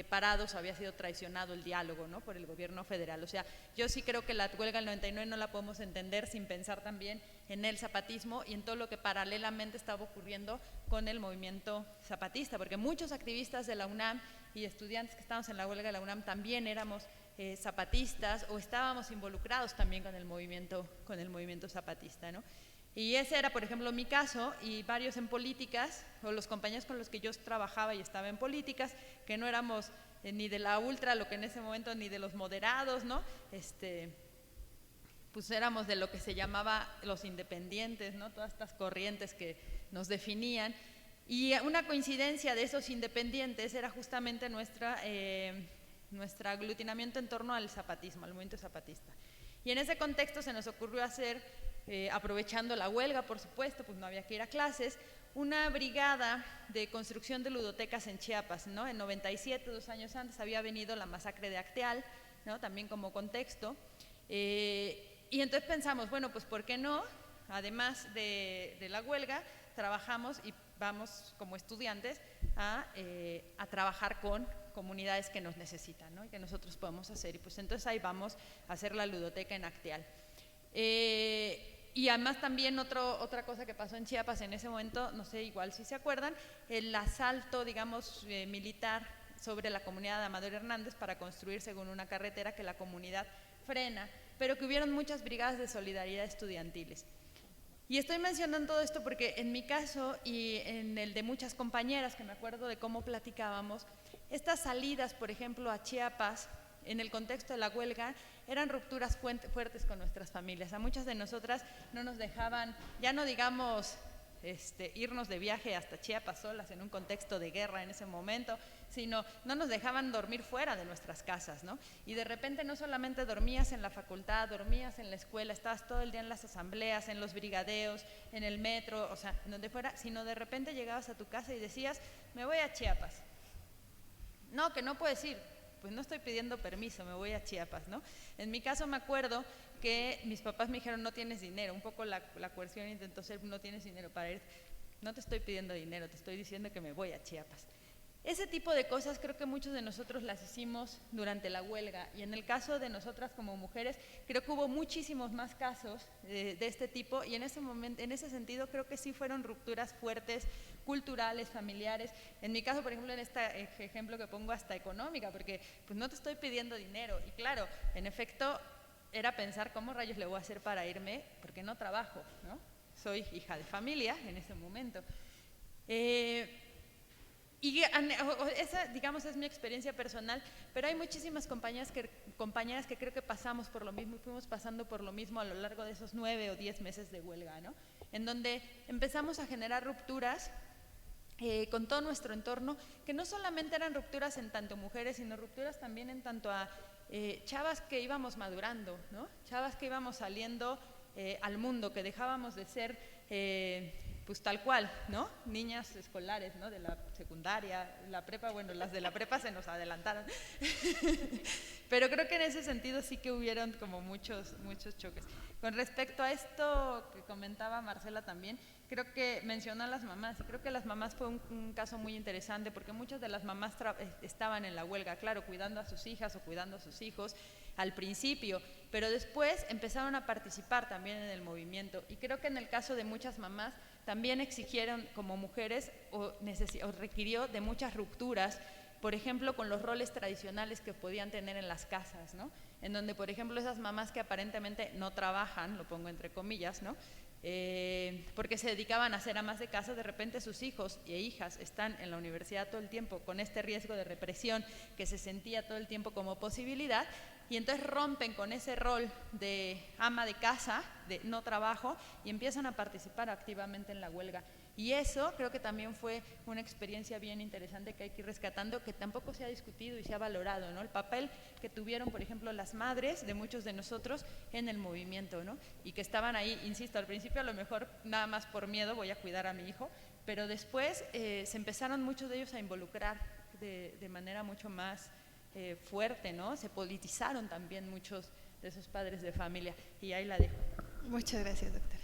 parados, había sido traicionado el diálogo, ¿no? Por el gobierno federal. O sea, yo sí creo que la huelga del 99 no la podemos entender sin pensar también en el zapatismo y en todo lo que paralelamente estaba ocurriendo con el movimiento zapatista, porque muchos activistas de la UNAM y estudiantes que estábamos en la huelga de la UNAM también éramos zapatistas o estábamos involucrados también con el movimiento zapatista, ¿no? Y ese era, por ejemplo, mi caso, y varios en políticas, o los compañeros con los que yo trabajaba y estaba en políticas, que no éramos ni de la ultra, lo que en ese momento, ni de los moderados, ¿no? Pues éramos de lo que se llamaba los independientes, ¿no? Todas estas corrientes que nos definían. Y una coincidencia de esos independientes era justamente nuestro aglutinamiento en torno al zapatismo, al movimiento zapatista. Y en ese contexto se nos ocurrió hacer, aprovechando la huelga, por supuesto, pues no había que ir a clases, una brigada de construcción de ludotecas en Chiapas, ¿no? En 97, 2 años antes, había venido la masacre de Acteal, ¿no? También como contexto. Y entonces pensamos, bueno, pues ¿por qué no? Además de la huelga, trabajamos y vamos como estudiantes a trabajar con comunidades que nos necesitan, ¿no? Y que nosotros podemos hacer. Y pues entonces ahí vamos a hacer la ludoteca en Acteal. Y además también otra cosa que pasó en Chiapas en ese momento, no sé, igual si se acuerdan, el asalto, digamos, militar sobre la comunidad de Amador Hernández para construir según una carretera que la comunidad frena, pero que hubieron muchas brigadas de solidaridad estudiantiles. Y estoy mencionando todo esto porque en mi caso y en el de muchas compañeras, que me acuerdo de cómo platicábamos, estas salidas, por ejemplo, a Chiapas, en el contexto de la huelga, eran rupturas fuertes con nuestras familias. A muchas de nosotras no nos dejaban, ya no digamos irnos de viaje hasta Chiapas solas en un contexto de guerra en ese momento, sino no nos dejaban dormir fuera de nuestras casas, ¿no? Y de repente no solamente dormías en la facultad, dormías en la escuela, estabas todo el día en las asambleas, en los brigadeos, en el metro, o sea, en donde fuera, sino de repente llegabas a tu casa y decías, me voy a Chiapas. No, que no puedes ir. Pues no estoy pidiendo permiso, me voy a Chiapas, ¿no? En mi caso me acuerdo que mis papás me dijeron, no tienes dinero, un poco la coerción intentó ser, no tienes dinero para ir, no te estoy pidiendo dinero, te estoy diciendo que me voy a Chiapas. Ese tipo de cosas creo que muchos de nosotros las hicimos durante la huelga, y en el caso de nosotras como mujeres, creo que hubo muchísimos más casos de este tipo, y en ese momento, en ese sentido creo que sí fueron rupturas fuertes, culturales, familiares. En mi caso, por ejemplo, en este ejemplo que pongo, hasta económica, porque pues no te estoy pidiendo dinero, y claro, en efecto, era pensar cómo rayos le voy a hacer para irme, porque no trabajo, ¿no? Soy hija de familia en ese momento. Y esa, digamos, es mi experiencia personal, pero hay muchísimas compañeras que creo que pasamos por lo mismo y fuimos pasando por lo mismo a lo largo de esos 9 o 10 meses de huelga, ¿no? En donde empezamos a generar rupturas con todo nuestro entorno, que no solamente eran rupturas en tanto mujeres, sino rupturas también en tanto a chavas que íbamos madurando, ¿no? Chavas que íbamos saliendo al mundo, que dejábamos de ser pues tal cual, ¿no? Niñas escolares, ¿no? De la secundaria, la prepa, bueno, las de la prepa se nos adelantaron. Pero creo que en ese sentido sí que hubieron como muchos choques. Con respecto a esto que comentaba Marcela también, creo que mencionó a las mamás, y creo que las mamás fue un caso muy interesante, porque muchas de las mamás estaban en la huelga, claro, cuidando a sus hijas o cuidando a sus hijos al principio, pero después empezaron a participar también en el movimiento, y creo que en el caso de muchas mamás también exigieron como mujeres o requirió de muchas rupturas, por ejemplo, con los roles tradicionales que podían tener en las casas, ¿no? En donde, por ejemplo, esas mamás que aparentemente no trabajan, lo pongo entre comillas, ¿no? Porque se dedicaban a ser amas de casa, de repente sus hijos e hijas están en la universidad todo el tiempo con este riesgo de represión que se sentía todo el tiempo como posibilidad, y entonces rompen con ese rol de ama de casa, de no trabajo, y empiezan a participar activamente en la huelga. Y eso creo que también fue una experiencia bien interesante que hay que ir rescatando, que tampoco se ha discutido y se ha valorado, ¿no? El papel que tuvieron, por ejemplo, las madres de muchos de nosotros en el movimiento, ¿no? Y que estaban ahí, insisto, al principio a lo mejor nada más por miedo, voy a cuidar a mi hijo, pero después se empezaron muchos de ellos a involucrar de manera mucho más fuerte, ¿no? Se politizaron también muchos de esos padres de familia. Y ahí la dejo. Muchas gracias, doctora.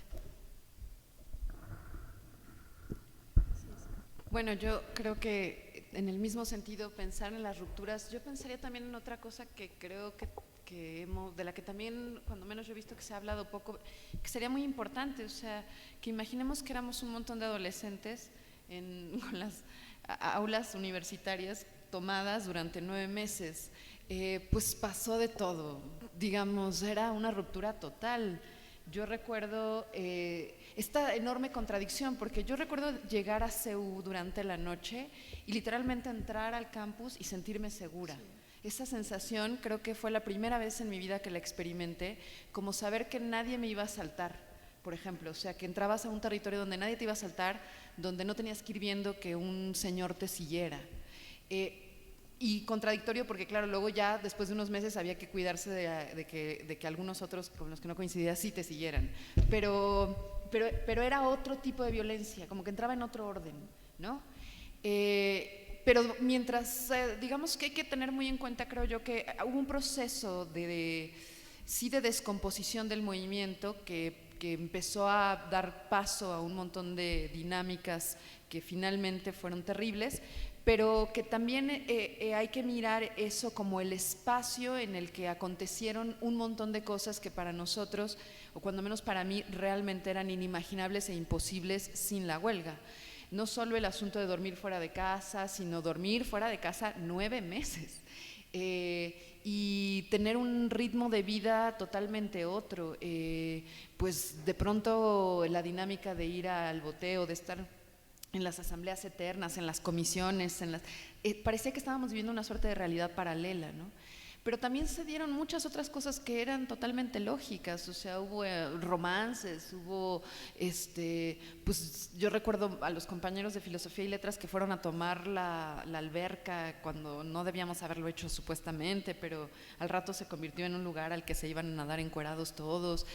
Bueno, yo creo que en el mismo sentido pensar en las rupturas, yo pensaría también en otra cosa que creo de la que también, cuando menos yo he visto que se ha hablado poco, que sería muy importante, o sea, que imaginemos que éramos un montón de adolescentes con las aulas universitarias tomadas durante 9 meses, pues pasó de todo, digamos, era una ruptura total. Yo recuerdo esta enorme contradicción, porque yo recuerdo llegar a CEU durante la noche y literalmente entrar al campus y sentirme segura. Sí. Esa sensación creo que fue la primera vez en mi vida que la experimenté, como saber que nadie me iba a asaltar, por ejemplo, o sea, que entrabas a un territorio donde nadie te iba a asaltar, donde no tenías que ir viendo que un señor te siguiera. Y contradictorio porque, claro, luego ya después de unos meses había que cuidarse de que algunos otros con los que no coincidías sí te siguieran. Pero era otro tipo de violencia, como que entraba en otro orden, ¿no? Pero mientras, digamos que hay que tener muy en cuenta, creo yo, que hubo un proceso de descomposición del movimiento que empezó a dar paso a un montón de dinámicas que finalmente fueron terribles, pero que también hay que mirar eso como el espacio en el que acontecieron un montón de cosas que para nosotros, o cuando menos para mí, realmente eran inimaginables e imposibles sin la huelga. No solo el asunto de dormir fuera de casa, sino dormir fuera de casa 9 meses. Y tener un ritmo de vida totalmente otro. Pues de pronto la dinámica de ir al boteo, de estar en las asambleas eternas, en las comisiones, parecía que estábamos viviendo una suerte de realidad paralela, ¿no? Pero también se dieron muchas otras cosas que eran totalmente lógicas, o sea, hubo romances, hubo, pues yo recuerdo a los compañeros de Filosofía y Letras que fueron a tomar la alberca cuando no debíamos haberlo hecho supuestamente, pero al rato se convirtió en un lugar al que se iban a nadar encuerados todos.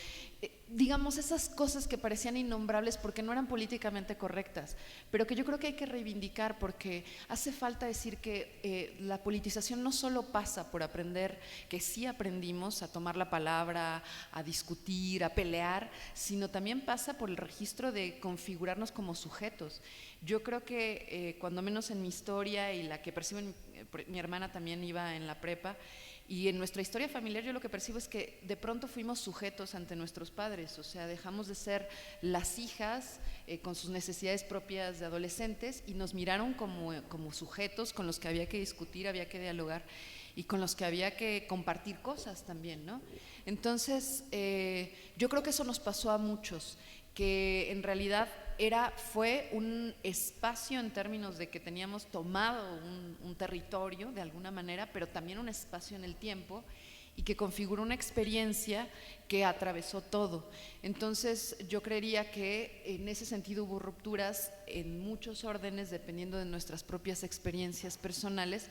Digamos, esas cosas que parecían innombrables porque no eran políticamente correctas, pero que yo creo que hay que reivindicar porque hace falta decir que la politización no solo pasa por aprender, que sí aprendimos a tomar la palabra, a discutir, a pelear, sino también pasa por el registro de configurarnos como sujetos. Yo creo que cuando menos en mi historia y la que percibo, mi hermana también iba en la prepa, y en nuestra historia familiar yo lo que percibo es que de pronto fuimos sujetos ante nuestros padres, o sea, dejamos de ser las hijas con sus necesidades propias de adolescentes y nos miraron como sujetos con los que había que discutir, había que dialogar y con los que había que compartir cosas también, ¿no? Entonces, yo creo que eso nos pasó a muchos, que en realidad fue un espacio en términos de que teníamos tomado un territorio de alguna manera, pero también un espacio en el tiempo y que configuró una experiencia que atravesó todo. Entonces yo creería que en ese sentido hubo rupturas en muchos órdenes dependiendo de nuestras propias experiencias personales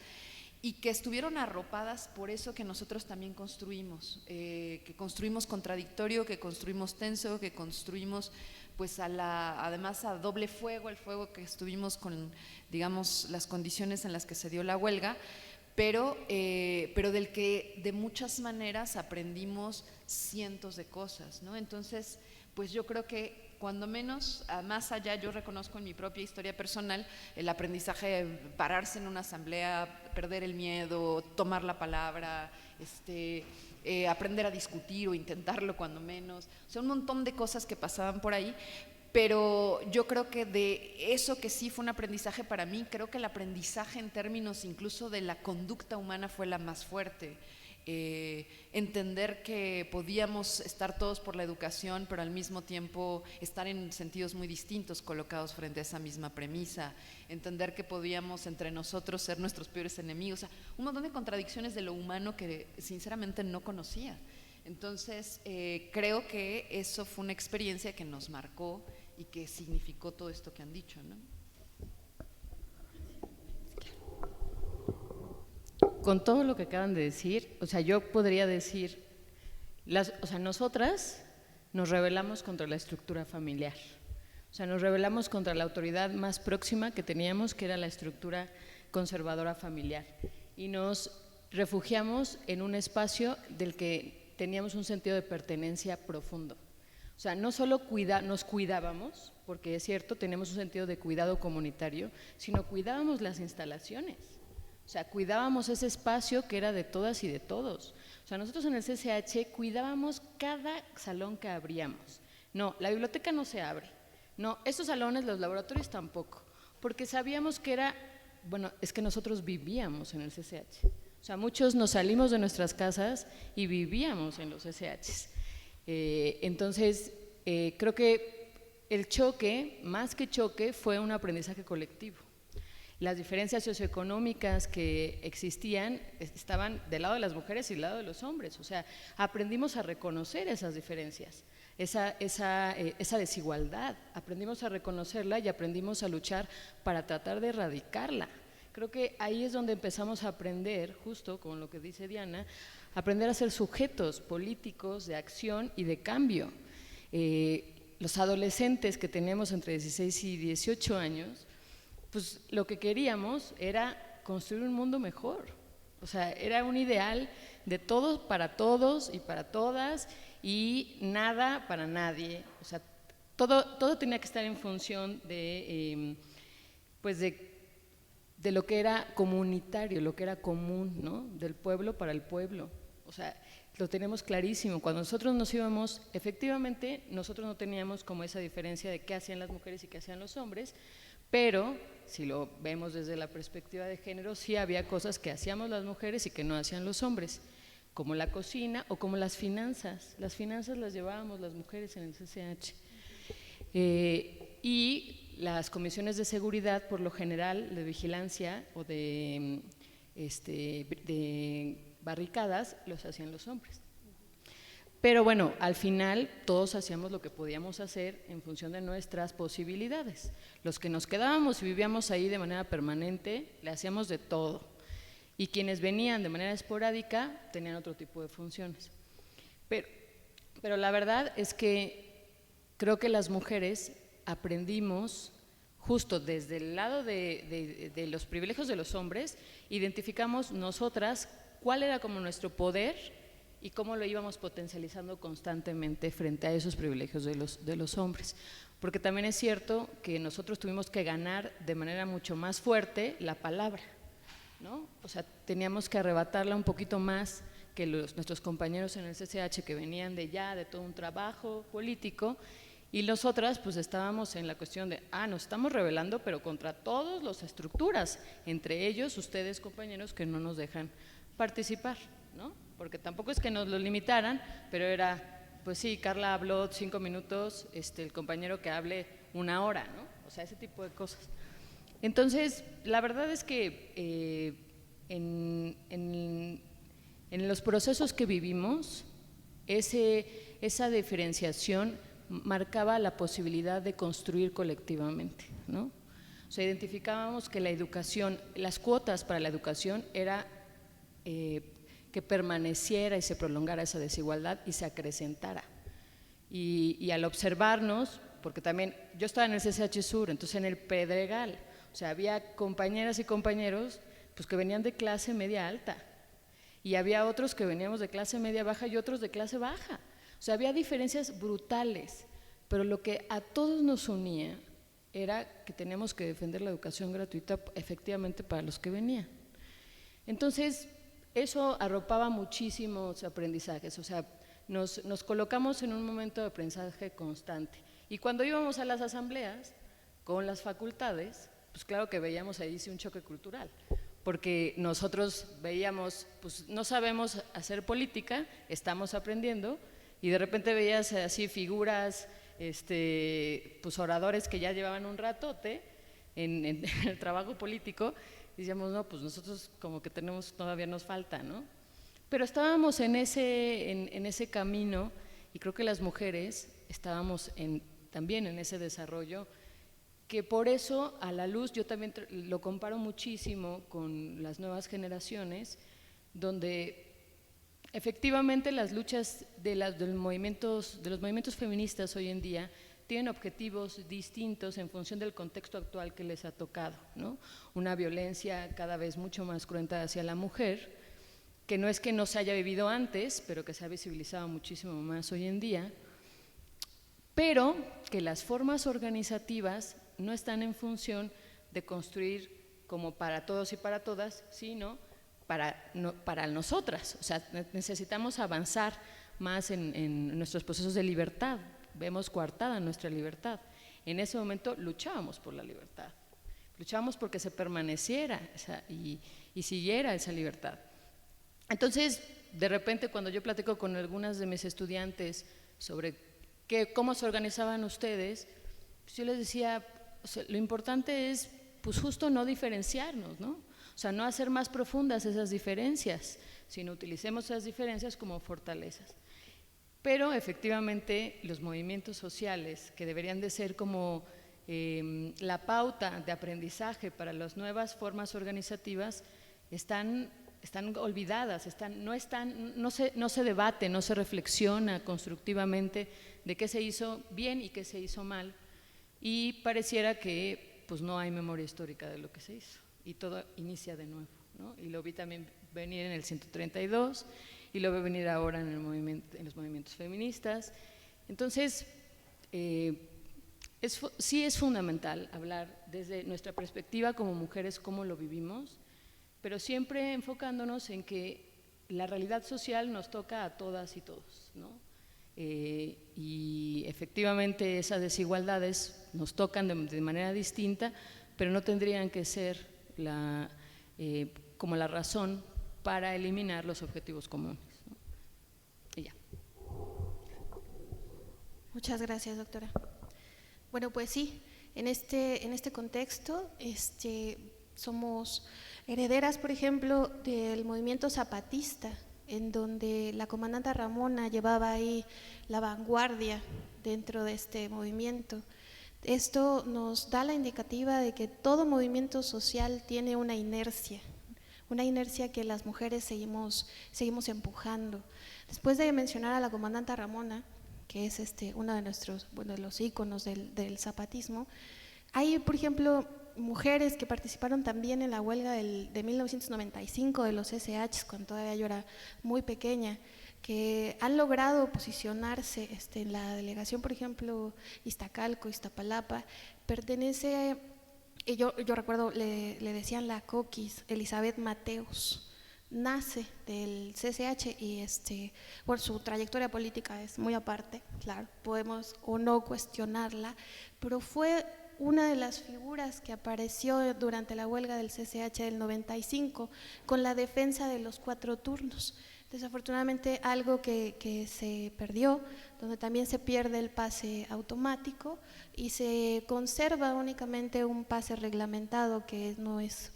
y que estuvieron arropadas por eso que nosotros también construimos, que construimos contradictorio, que construimos tenso, que construimos pues además a doble fuego, el fuego que estuvimos con, digamos, las condiciones en las que se dio la huelga, pero del que de muchas maneras aprendimos cientos de cosas, ¿no? Entonces, pues yo creo que cuando menos, más allá, yo reconozco en mi propia historia personal el aprendizaje, pararse en una asamblea, perder el miedo, tomar la palabra, aprender a discutir o intentarlo cuando menos, o sea, un montón de cosas que pasaban por ahí. Pero yo creo que de eso que sí fue un aprendizaje para mí, creo que el aprendizaje en términos incluso de la conducta humana fue la más fuerte. Entender que podíamos estar todos por la educación, pero al mismo tiempo estar en sentidos muy distintos colocados frente a esa misma premisa. Entender que podíamos entre nosotros ser nuestros peores enemigos. O sea, un montón de contradicciones de lo humano que sinceramente no conocía. Entonces, creo que eso fue una experiencia que nos marcó y que significó todo esto que han dicho, ¿no? Con todo lo que acaban de decir, o sea, yo podría decir, nosotras nos rebelamos contra la estructura familiar, o sea, nos rebelamos contra la autoridad más próxima que teníamos, que era la estructura conservadora familiar, y nos refugiamos en un espacio del que teníamos un sentido de pertenencia profundo. O sea, no solo nos cuidábamos, porque es cierto, tenemos un sentido de cuidado comunitario, sino cuidábamos las instalaciones. O sea, cuidábamos ese espacio que era de todas y de todos. O sea, nosotros en el CCH cuidábamos cada salón que abríamos. No, la biblioteca no se abre. No, esos salones, los laboratorios tampoco. Porque sabíamos que era, bueno, es que nosotros vivíamos en el CCH. O sea, muchos nos salimos de nuestras casas y vivíamos en los CCHs. Entonces, creo que el choque, más que choque, fue un aprendizaje colectivo. Las diferencias socioeconómicas que existían estaban del lado de las mujeres y del lado de los hombres. O sea, aprendimos a reconocer esas diferencias, esa desigualdad. Aprendimos a reconocerla y aprendimos a luchar para tratar de erradicarla. Creo que ahí es donde empezamos a aprender, justo con lo que dice Diana, aprender a ser sujetos políticos de acción y de cambio. Los adolescentes que tenemos entre 16 y 18 años, pues lo que queríamos era construir un mundo mejor. O sea, era un ideal de todos y para todas y nada para nadie. O sea, todo tenía que estar en función de, de lo que era comunitario, lo que era común, ¿no? Del pueblo para el pueblo. O sea, lo tenemos clarísimo. Cuando nosotros nos íbamos, efectivamente, nosotros no teníamos como esa diferencia de qué hacían las mujeres y qué hacían los hombres, pero si lo vemos desde la perspectiva de género, sí había cosas que hacíamos las mujeres y que no hacían los hombres, como la cocina o como las finanzas. Las finanzas las llevábamos las mujeres en el CCH. Y las comisiones de seguridad, por lo general, de vigilancia o de barricadas, los hacían los hombres. Pero bueno, al final todos hacíamos lo que podíamos hacer en función de nuestras posibilidades. Los que nos quedábamos y vivíamos ahí de manera permanente, le hacíamos de todo. Y quienes venían de manera esporádica tenían otro tipo de funciones. Pero la verdad es que creo que las mujeres aprendimos justo desde el lado de los privilegios de los hombres, identificamos nosotras cuál era como nuestro poder y cómo lo íbamos potencializando constantemente frente a esos privilegios de los hombres. Porque también es cierto que nosotros tuvimos que ganar de manera mucho más fuerte la palabra, ¿no? O sea, teníamos que arrebatarla un poquito más que nuestros compañeros en el CCH que venían de todo un trabajo político, y nosotras pues estábamos en la cuestión de, nos estamos rebelando, pero contra todas las estructuras, entre ellos ustedes, compañeros, que no nos dejan participar, ¿no? Porque tampoco es que nos lo limitaran, pero era, pues sí, Carla habló 5 minutos, el compañero que hable una hora, ¿no? O sea, ese tipo de cosas. Entonces, la verdad es que en los procesos que vivimos, esa diferenciación marcaba la posibilidad de construir colectivamente, ¿no? O sea, identificábamos que la educación, las cuotas para la educación era que permaneciera y se prolongara esa desigualdad y se acrecentara. Y al observarnos, porque también yo estaba en el CCH Sur, entonces en el Pedregal, o sea, había compañeras y compañeros pues, que venían de clase media alta, y había otros que veníamos de clase media baja y otros de clase baja. O sea, había diferencias brutales, pero lo que a todos nos unía era que teníamos que defender la educación gratuita efectivamente para los que venían. Entonces, eso arropaba muchísimos aprendizajes, o sea, nos colocamos en un momento de aprendizaje constante. Y cuando íbamos a las asambleas con las facultades, pues claro que veíamos ahí sí un choque cultural, porque nosotros veíamos, pues no sabemos hacer política, estamos aprendiendo, y de repente veías así figuras, pues oradores que ya llevaban un ratote en el trabajo político, y decíamos, no, pues nosotros como que todavía nos falta, ¿no? Pero estábamos en ese camino, y creo que las mujeres estábamos también en ese desarrollo, que por eso a la luz yo también lo comparo muchísimo con las nuevas generaciones, donde efectivamente las luchas de los movimientos feministas hoy en día tienen objetivos distintos en función del contexto actual que les ha tocado, ¿no? Una violencia cada vez mucho más cruenta hacia la mujer, que no es que no se haya vivido antes, pero que se ha visibilizado muchísimo más hoy en día, pero que las formas organizativas no están en función de construir como para todos y para todas, sino para nosotras. O sea, necesitamos avanzar más en nuestros procesos de libertad. Vemos coartada nuestra libertad. En ese momento luchábamos por la libertad, luchábamos porque se permaneciera y siguiera esa libertad. Entonces, de repente, cuando yo platico con algunas de mis estudiantes sobre cómo se organizaban ustedes, pues yo les decía, o sea, lo importante es pues justo no diferenciarnos, ¿no? O sea, no hacer más profundas esas diferencias, sino utilicemos esas diferencias como fortalezas. Pero efectivamente los movimientos sociales, que deberían de ser como la pauta de aprendizaje para las nuevas formas organizativas, están olvidadas, no se debate, no se reflexiona constructivamente de qué se hizo bien y qué se hizo mal, y pareciera que pues no hay memoria histórica de lo que se hizo y todo inicia de nuevo, ¿no? Y lo vi también venir en el 132 y lo veo venir ahora en los movimientos feministas. Entonces, sí es fundamental hablar desde nuestra perspectiva como mujeres cómo lo vivimos, pero siempre enfocándonos en que la realidad social nos toca a todas y todos, ¿no? Y efectivamente esas desigualdades nos tocan de manera distinta, pero no tendrían que ser como la razón para eliminar los objetivos comunes, ¿no? Y ya. Muchas gracias, doctora. Bueno, pues sí, en este contexto somos herederas, por ejemplo, del movimiento zapatista, en donde la comandante Ramona llevaba ahí la vanguardia dentro de este movimiento. Esto nos da la indicativa de que todo movimiento social tiene una inercia que las mujeres seguimos empujando. Después de mencionar a la comandante Ramona, que es uno de los íconos del zapatismo, hay, por ejemplo, mujeres que participaron también en la huelga de 1995 de los SH, cuando todavía yo era muy pequeña, que han logrado posicionarse en la delegación, por ejemplo, Iztacalco, Iztapalapa, pertenece, yo recuerdo, le decían la Coquis, Elizabeth Mateos, nace del CCH y por su trayectoria política es muy aparte, claro, podemos o no cuestionarla, pero fue una de las figuras que apareció durante la huelga del CCH del 95 con la defensa de los 4 turnos. Desafortunadamente algo que se perdió, donde también se pierde el pase automático y se conserva únicamente un pase reglamentado que no es,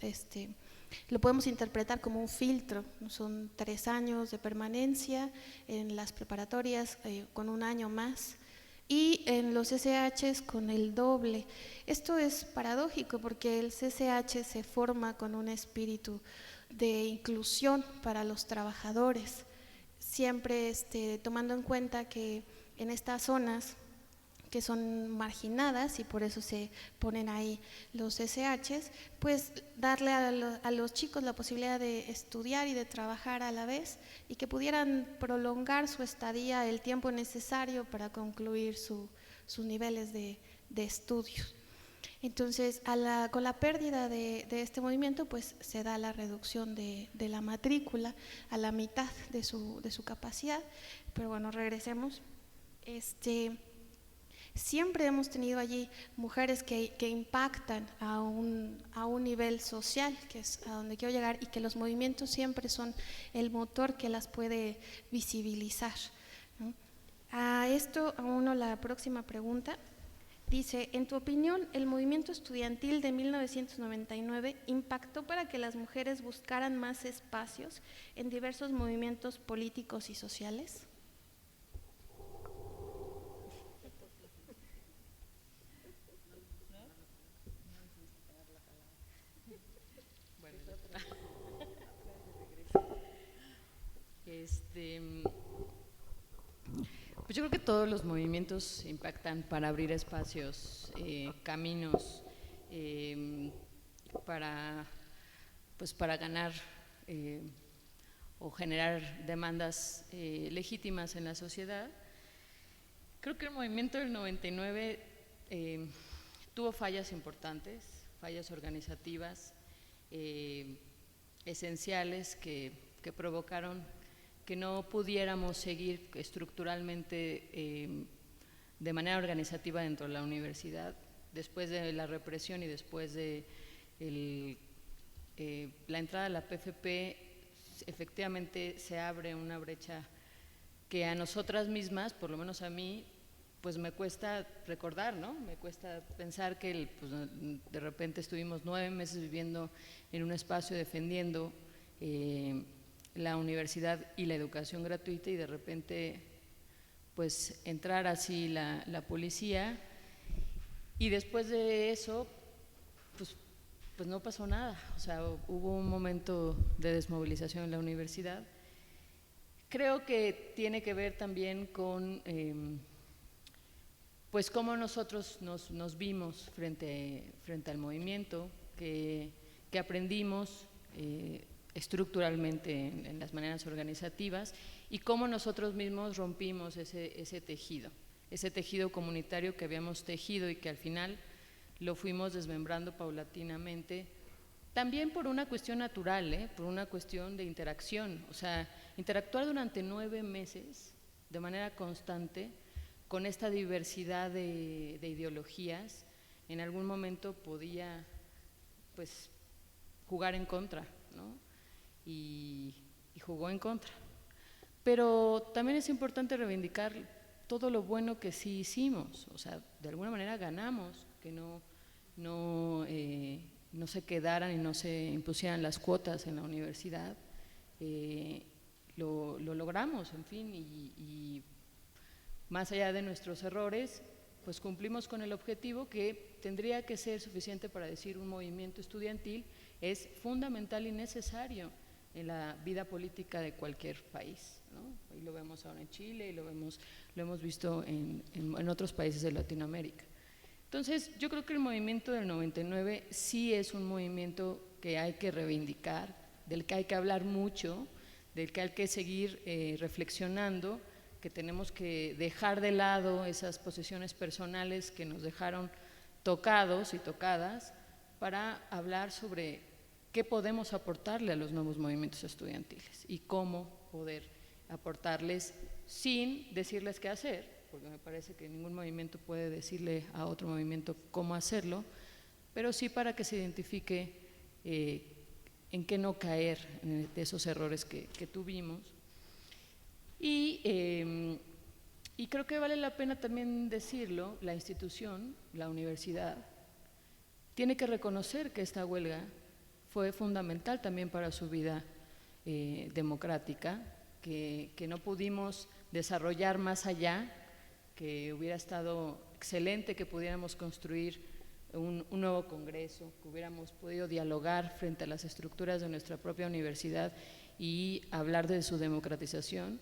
lo podemos interpretar como un filtro. Son 3 años de permanencia en las preparatorias, con 1 año más, y en los CCHs con el doble. Esto es paradójico porque el CCH se forma con un espíritu de inclusión para los trabajadores, siempre tomando en cuenta que en estas zonas que son marginadas, y por eso se ponen ahí los SHs, pues darle a los chicos la posibilidad de estudiar y de trabajar a la vez, y que pudieran prolongar su estadía el tiempo necesario para concluir sus niveles de estudios. Entonces, con la pérdida de este movimiento, pues se da la reducción de la matrícula a la mitad de su capacidad. Pero bueno, regresemos. Siempre hemos tenido allí mujeres que impactan a un nivel social, que es a donde quiero llegar, y que los movimientos siempre son el motor que las puede visibilizar, ¿no? A esto, a uno, la próxima pregunta. Dice, en tu opinión, ¿el movimiento estudiantil de 1999 impactó para que las mujeres buscaran más espacios en diversos movimientos políticos y sociales? Pues yo creo que todos los movimientos impactan para abrir espacios, caminos, para ganar o generar demandas legítimas en la sociedad. Creo que el movimiento del 99 tuvo fallas importantes, fallas organizativas esenciales que provocaron que no pudiéramos seguir estructuralmente de manera organizativa dentro de la universidad. Después de la represión y después de la entrada a la PFP, efectivamente se abre una brecha que a nosotras mismas, por lo menos a mí, pues me cuesta recordar, ¿no? Me cuesta pensar que pues, de repente estuvimos 9 meses viviendo en un espacio defendiendo la universidad y la educación gratuita, y de repente pues entrar así la policía, y después de eso pues no pasó nada. O sea, hubo un momento de desmovilización en la universidad. Creo que tiene que ver también con pues cómo nosotros nos vimos frente al movimiento, que aprendimos estructuralmente en las maneras organizativas, y cómo nosotros mismos rompimos ese tejido comunitario que habíamos tejido y que al final lo fuimos desmembrando paulatinamente, también por una cuestión natural, por una cuestión de interacción. O sea, interactuar durante 9 meses de manera constante con esta diversidad de ideologías, en algún momento podía pues jugar en contra, ¿no? Y jugó en contra. Pero también es importante reivindicar todo lo bueno que sí hicimos. O sea, de alguna manera ganamos, que no se quedaran y no se impusieran las cuotas en la universidad. Lo logramos, en fin, y más allá de nuestros errores, pues cumplimos con el objetivo que tendría que ser suficiente para decir un movimiento estudiantil es fundamental y necesario en la vida política de cualquier país, ¿no? Y lo vemos ahora en Chile y lo hemos visto en otros países de Latinoamérica. Entonces, yo creo que el movimiento del 99 sí es un movimiento que hay que reivindicar, del que hay que hablar mucho, del que hay que seguir reflexionando, que tenemos que dejar de lado esas posiciones personales que nos dejaron tocados y tocadas para hablar sobre qué podemos aportarle a los nuevos movimientos estudiantiles y cómo poder aportarles sin decirles qué hacer, porque me parece que ningún movimiento puede decirle a otro movimiento cómo hacerlo, pero sí para que se identifique en qué no caer de esos errores que tuvimos. Y creo que vale la pena también decirlo, la institución, la universidad, tiene que reconocer que esta huelga fue fundamental también para su vida democrática, que no pudimos desarrollar más allá, que hubiera estado excelente que pudiéramos construir un nuevo congreso, que hubiéramos podido dialogar frente a las estructuras de nuestra propia universidad y hablar de su democratización.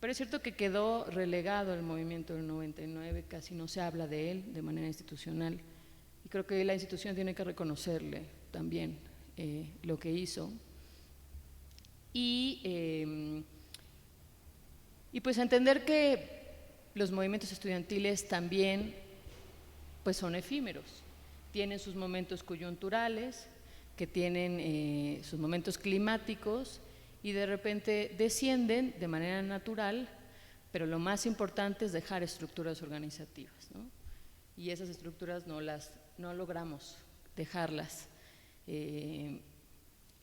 Pero es cierto que quedó relegado el movimiento del 99, casi no se habla de él de manera institucional, y creo que la institución tiene que reconocerle también lo que hizo. Y pues entender que los movimientos estudiantiles también pues son efímeros, tienen sus momentos coyunturales, que tienen sus momentos climáticos y de repente descienden de manera natural, pero lo más importante es dejar estructuras organizativas, ¿no? Y esas estructuras no logramos dejarlas.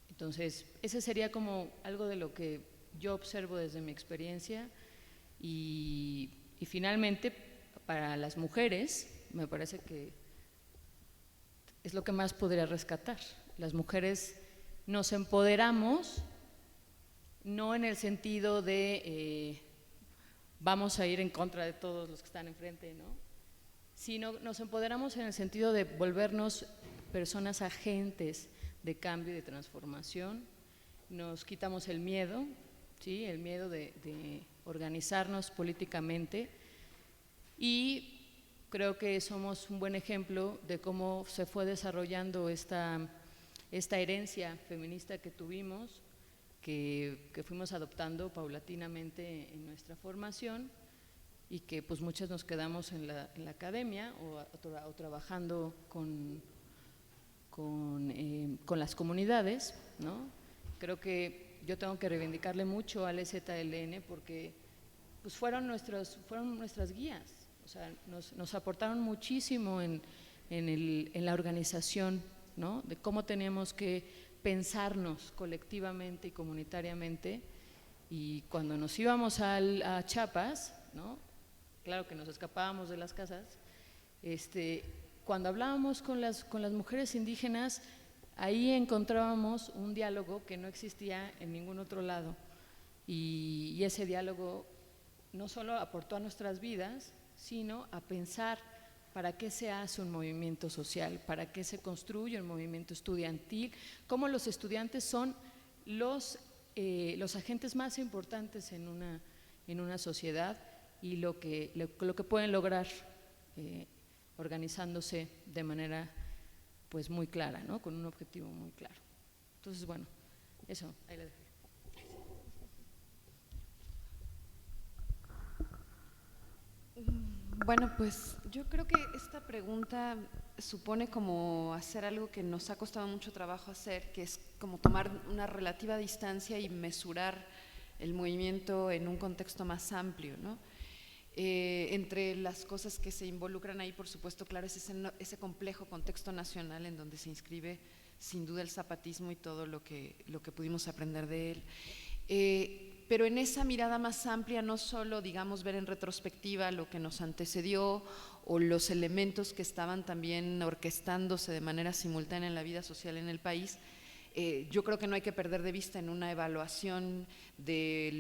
Entonces, ese sería como algo de lo que yo observo desde mi experiencia y finalmente para las mujeres me parece que es lo que más podría rescatar. Las mujeres nos empoderamos no en el sentido de vamos a ir en contra de todos los que están enfrente, ¿no? Sino nos empoderamos en el sentido de volvernos personas agentes de cambio y de transformación, nos quitamos el miedo, ¿sí? El miedo de organizarnos políticamente y creo que somos un buen ejemplo de cómo se fue desarrollando esta herencia feminista que tuvimos, que fuimos adoptando paulatinamente en nuestra formación y que pues muchas nos quedamos en la academia o trabajando con las comunidades, ¿no? Creo que yo tengo que reivindicarle mucho al EZLN porque pues fueron nuestras guías, o sea, nos aportaron muchísimo en la organización, ¿no? De cómo teníamos que pensarnos colectivamente y comunitariamente, y cuando nos íbamos a Chiapas, ¿no? Claro que nos escapábamos de las casas, cuando hablábamos con las mujeres indígenas, ahí encontrábamos un diálogo que no existía en ningún otro lado, y ese diálogo no solo aportó a nuestras vidas, sino a pensar para qué se hace un movimiento social, para qué se construye un movimiento estudiantil, cómo los estudiantes son los agentes más importantes en una sociedad y lo que pueden lograr organizándose de manera pues muy clara, ¿no? Con un objetivo muy claro. Entonces, bueno, eso, ahí le dejo. Bueno, pues yo creo que esta pregunta supone como hacer algo que nos ha costado mucho trabajo hacer, que es como tomar una relativa distancia y mesurar el movimiento en un contexto más amplio, ¿no? Entre las cosas que se involucran ahí, por supuesto, claro, es ese complejo contexto nacional en donde se inscribe sin duda el zapatismo y todo lo que pudimos aprender de él. Pero en esa mirada más amplia, no solo, digamos, ver en retrospectiva lo que nos antecedió o los elementos que estaban también orquestándose de manera simultánea en la vida social en el país, yo creo que no hay que perder de vista en una evaluación de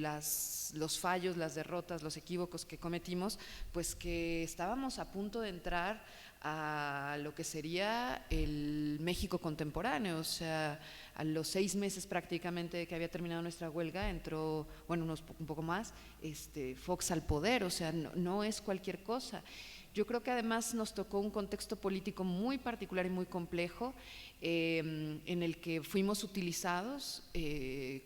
los fallos, las derrotas, los equívocos que cometimos, pues que estábamos a punto de entrar a lo que sería el México contemporáneo, o sea, a los 6 meses prácticamente de que había terminado nuestra huelga, entró, bueno, un poco más, Fox al poder, o sea, no es cualquier cosa. Yo creo que además nos tocó un contexto político muy particular y muy complejo, en el que fuimos utilizados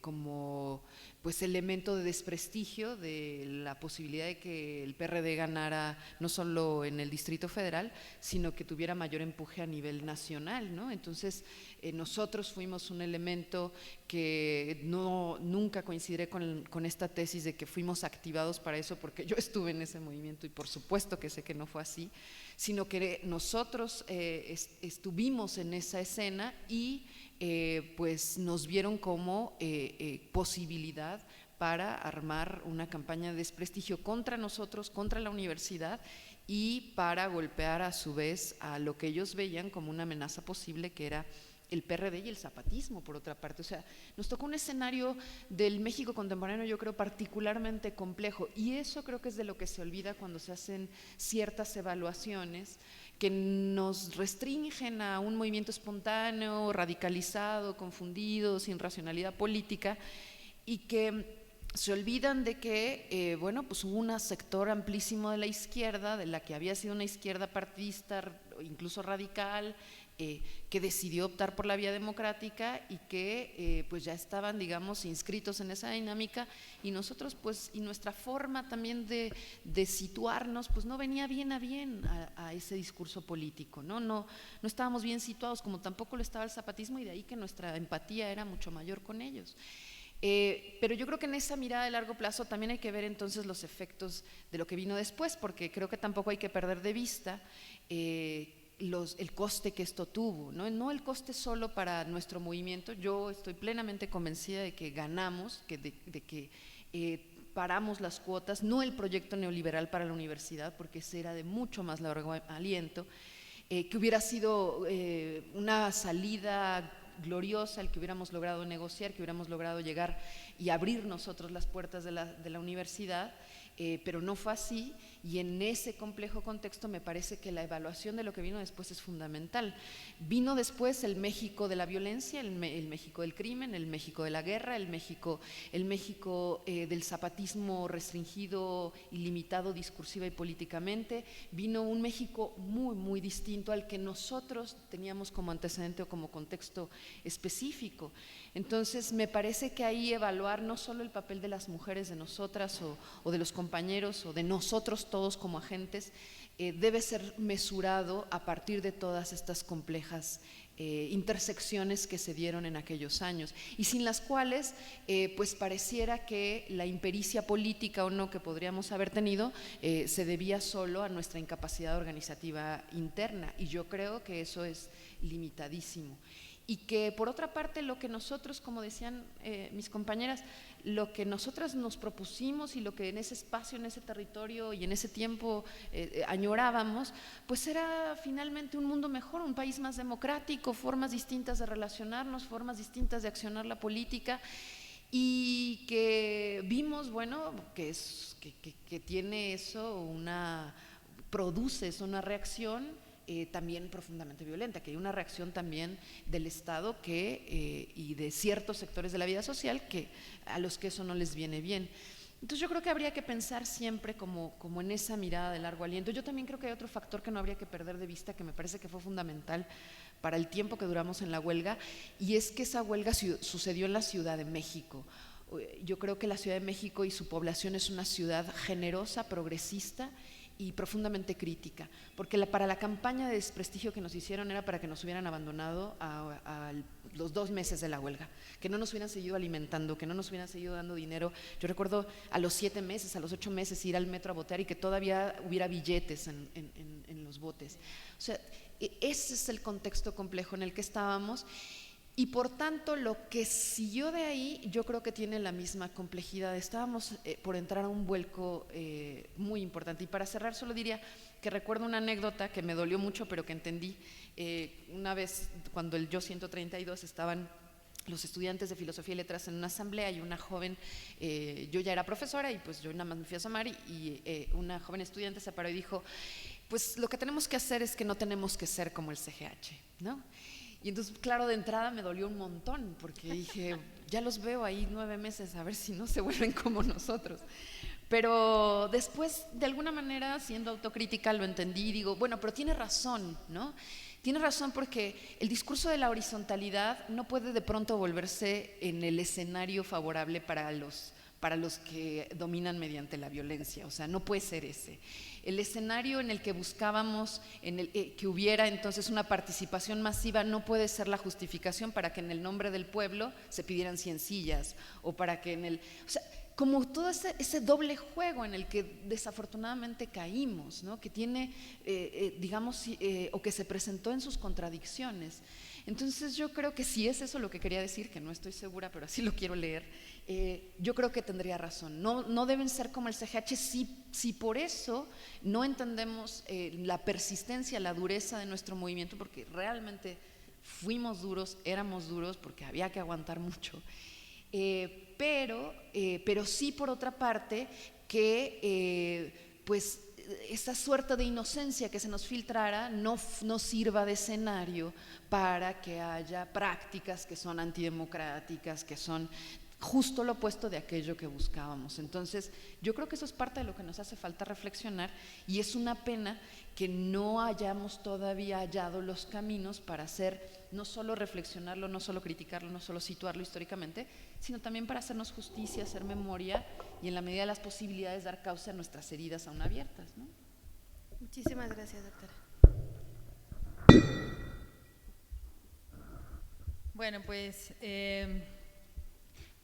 como pues elemento de desprestigio de la posibilidad de que el PRD ganara no solo en el Distrito Federal, sino que tuviera mayor empuje a nivel nacional, ¿no? Entonces, nosotros fuimos un elemento que nunca coincidiré con esta tesis de que fuimos activados para eso, porque yo estuve en ese movimiento y por supuesto que sé que no fue así, sino que nosotros estuvimos en esa escena y pues nos vieron como posibilidad para armar una campaña de desprestigio contra nosotros, contra la universidad, y para golpear a su vez a lo que ellos veían como una amenaza posible, que era el PRD y el zapatismo, por otra parte. O sea, nos tocó un escenario del México contemporáneo, yo creo, particularmente complejo, y eso creo que es de lo que se olvida cuando se hacen ciertas evaluaciones que nos restringen a un movimiento espontáneo, radicalizado, confundido, sin racionalidad política, y que se olvidan de que, bueno, pues hubo un sector amplísimo de la izquierda, de la que había sido una izquierda partidista, incluso radical, que decidió optar por la vía democrática y que pues ya estaban, digamos, inscritos en esa dinámica, y nosotros pues, y nuestra forma también de situarnos, pues no venía bien a ese discurso político, no estábamos bien situados, como tampoco lo estaba el zapatismo, y de ahí que nuestra empatía era mucho mayor con ellos. Pero yo creo que en esa mirada de largo plazo también hay que ver entonces los efectos de lo que vino después, porque creo que tampoco hay que perder de vista el coste que esto tuvo, no el coste solo para nuestro movimiento. Yo estoy plenamente convencida de que ganamos, de que paramos las cuotas, no el proyecto neoliberal para la universidad, porque ese era de mucho más largo aliento, que hubiera sido una salida gloriosa, el que hubiéramos logrado negociar, que hubiéramos logrado llegar y abrir nosotros las puertas de la universidad, pero no fue así, y en ese complejo contexto me parece que la evaluación de lo que vino después es fundamental. Vino después el México de la violencia, el México del crimen, el México de la guerra, el México del zapatismo restringido y limitado discursiva y políticamente. Vino un México muy, muy distinto al que nosotros teníamos como antecedente o como contexto específico. Entonces me parece que ahí evaluar no solo el papel de las mujeres, de nosotras o de los compañeros o de nosotros todos como agentes, debe ser mesurado a partir de todas estas complejas intersecciones que se dieron en aquellos años, y sin las cuales pues pareciera que la impericia política o no que podríamos haber tenido se debía solo a nuestra incapacidad organizativa interna, y yo creo que eso es limitadísimo. Y que por otra parte lo que nosotros, como decían mis compañeras, lo que nosotras nos propusimos y lo que en ese espacio, en ese territorio y en ese tiempo añorábamos, pues era finalmente un mundo mejor, un país más democrático, formas distintas de relacionarnos, formas distintas de accionar la política, y que vimos, bueno, que tiene eso produce eso una reacción también profundamente violenta, que hay una reacción también del Estado y de ciertos sectores de la vida social a los que eso no les viene bien. Entonces yo creo que habría que pensar siempre como en esa mirada de largo aliento. Yo también creo que hay otro factor que no habría que perder de vista, que me parece que fue fundamental para el tiempo que duramos en la huelga, y es que esa huelga sucedió en la Ciudad de México. Yo creo que la Ciudad de México y su población es una ciudad generosa, progresista y profundamente crítica, porque para la campaña de desprestigio que nos hicieron era para que nos hubieran abandonado a los 2 meses de la huelga, que no nos hubieran seguido alimentando, que no nos hubieran seguido dando dinero. Yo recuerdo a los 7 meses, a los 8 meses ir al metro a votar y que todavía hubiera billetes en los botes. O sea, ese es el contexto complejo en el que estábamos. Y por tanto lo que siguió de ahí yo creo que tiene la misma complejidad. Estábamos por entrar a un vuelco muy importante, y para cerrar solo diría que recuerdo una anécdota que me dolió mucho pero que entendí. Una vez cuando el Yo 132 estaban los estudiantes de Filosofía y Letras en una asamblea, y una joven, yo ya era profesora y pues yo nada más me fui a asomar, y una joven estudiante se paró y dijo, pues lo que tenemos que hacer es que no tenemos que ser como el CGH, ¿no? Y entonces, claro, de entrada me dolió un montón, porque dije, ya los veo ahí 9 meses, a ver si no se vuelven como nosotros. Pero después, de alguna manera, siendo autocrítica, lo entendí y digo, bueno, pero tiene razón, ¿no? Tiene razón, porque el discurso de la horizontalidad no puede de pronto volverse en el escenario favorable para los que dominan mediante la violencia, o sea, no puede ser ese. El escenario en el que buscábamos, que hubiera entonces una participación masiva, no puede ser la justificación para que en el nombre del pueblo se pidieran 100 sillas, o para que o sea, como todo ese doble juego en el que desafortunadamente caímos, ¿no? Que tiene, digamos, o que se presentó en sus contradicciones. Entonces yo creo que si es eso lo que quería decir, que no estoy segura, pero así lo quiero leer, yo creo que tendría razón. No deben ser como el CGH si por eso no entendemos la persistencia, la dureza de nuestro movimiento, porque realmente fuimos duros, éramos duros, porque había que aguantar mucho. Pero sí, por otra parte, que pues esa suerte de inocencia que se nos filtrara no sirva de escenario para que haya prácticas que son antidemocráticas, que son justo lo opuesto de aquello que buscábamos. Entonces, yo creo que eso es parte de lo que nos hace falta reflexionar, y es una pena que no hayamos todavía hallado los caminos para hacer, no solo reflexionarlo, no solo criticarlo, no solo situarlo históricamente, sino también para hacernos justicia, hacer memoria y en la medida de las posibilidades dar causa a nuestras heridas aún abiertas, ¿no? Muchísimas gracias, doctora. Bueno, pues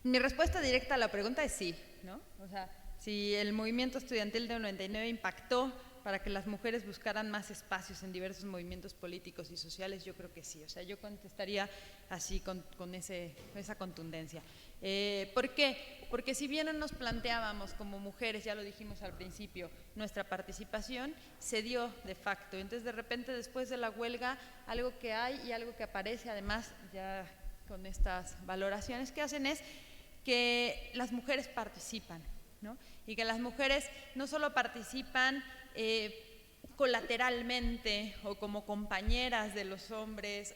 mi respuesta directa a la pregunta es sí, ¿no? O sea, si el movimiento estudiantil del 99 impactó para que las mujeres buscaran más espacios en diversos movimientos políticos y sociales, yo creo que sí. O sea, yo contestaría así con esa contundencia. ¿Por qué? Porque si bien no nos planteábamos como mujeres, ya lo dijimos al principio, nuestra participación se dio de facto. Entonces, de repente, después de la huelga, algo que hay y algo que aparece, además, ya con estas valoraciones que hacen, es que las mujeres participan, ¿no? Y que las mujeres no solo participan colateralmente o como compañeras de los hombres,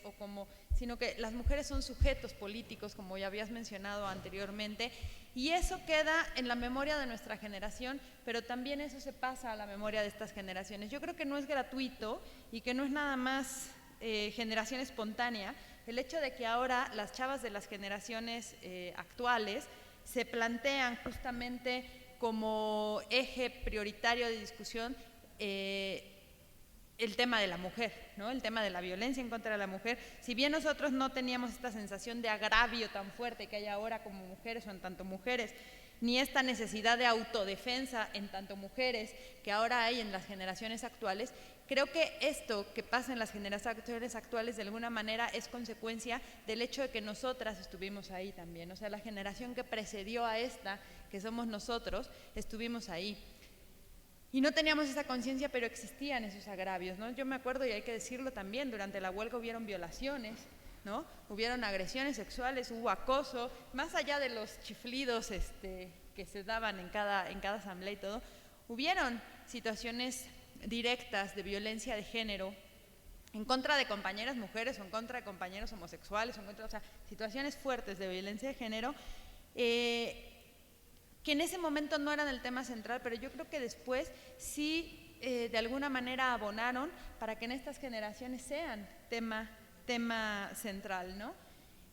sino que las mujeres son sujetos políticos, como ya habías mencionado anteriormente, y eso queda en la memoria de nuestra generación, pero también eso se pasa a la memoria de estas generaciones. Yo creo que no es gratuito y que no es nada más generación espontánea el hecho de que ahora las chavas de las generaciones actuales se plantean justamente como eje prioritario de discusión el tema de la mujer, ¿no? El tema de la violencia en contra de la mujer. Si bien nosotros no teníamos esta sensación de agravio tan fuerte que hay ahora como mujeres o en tanto mujeres, ni esta necesidad de autodefensa en tanto mujeres que ahora hay en las generaciones actuales, creo que esto que pasa en las generaciones actuales de alguna manera es consecuencia del hecho de que nosotras estuvimos ahí también. O sea, la generación que precedió a esta, que somos nosotros, estuvimos ahí. Y no teníamos esa conciencia, pero existían esos agravios, ¿no? Yo me acuerdo, y hay que decirlo también, durante la huelga hubieron violaciones, ¿no? Hubieron agresiones sexuales, hubo acoso, más allá de los chiflidos que se daban en cada asamblea y todo, hubieron situaciones directas de violencia de género en contra de compañeras mujeres o en contra de compañeros homosexuales, o sea, situaciones fuertes de violencia de género, que en ese momento no eran el tema central, pero yo creo que después sí de alguna manera abonaron para que en estas generaciones sean tema central, ¿no?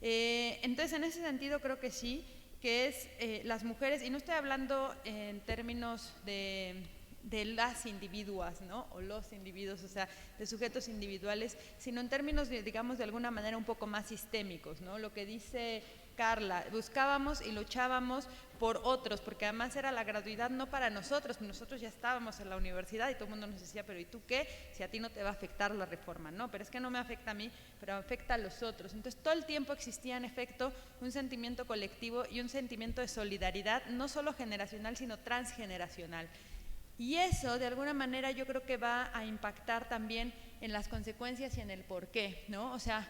Entonces, en ese sentido creo que sí, que es las mujeres, y no estoy hablando en términos de las individuas, ¿no? O los individuos, o sea, de sujetos individuales, sino en términos, digamos, de alguna manera un poco más sistémicos, ¿no? Lo que dice Carla, buscábamos y luchábamos por otros, porque además era la gratuidad no para nosotros ya estábamos en la universidad y todo el mundo nos decía, pero ¿y tú qué? Si a ti no te va a afectar la reforma, no, pero es que no me afecta a mí, pero afecta a los otros. Entonces todo el tiempo existía en efecto un sentimiento colectivo y un sentimiento de solidaridad, no solo generacional, sino transgeneracional. Y eso, de alguna manera, yo creo que va a impactar también en las consecuencias y en el porqué, ¿no? O sea,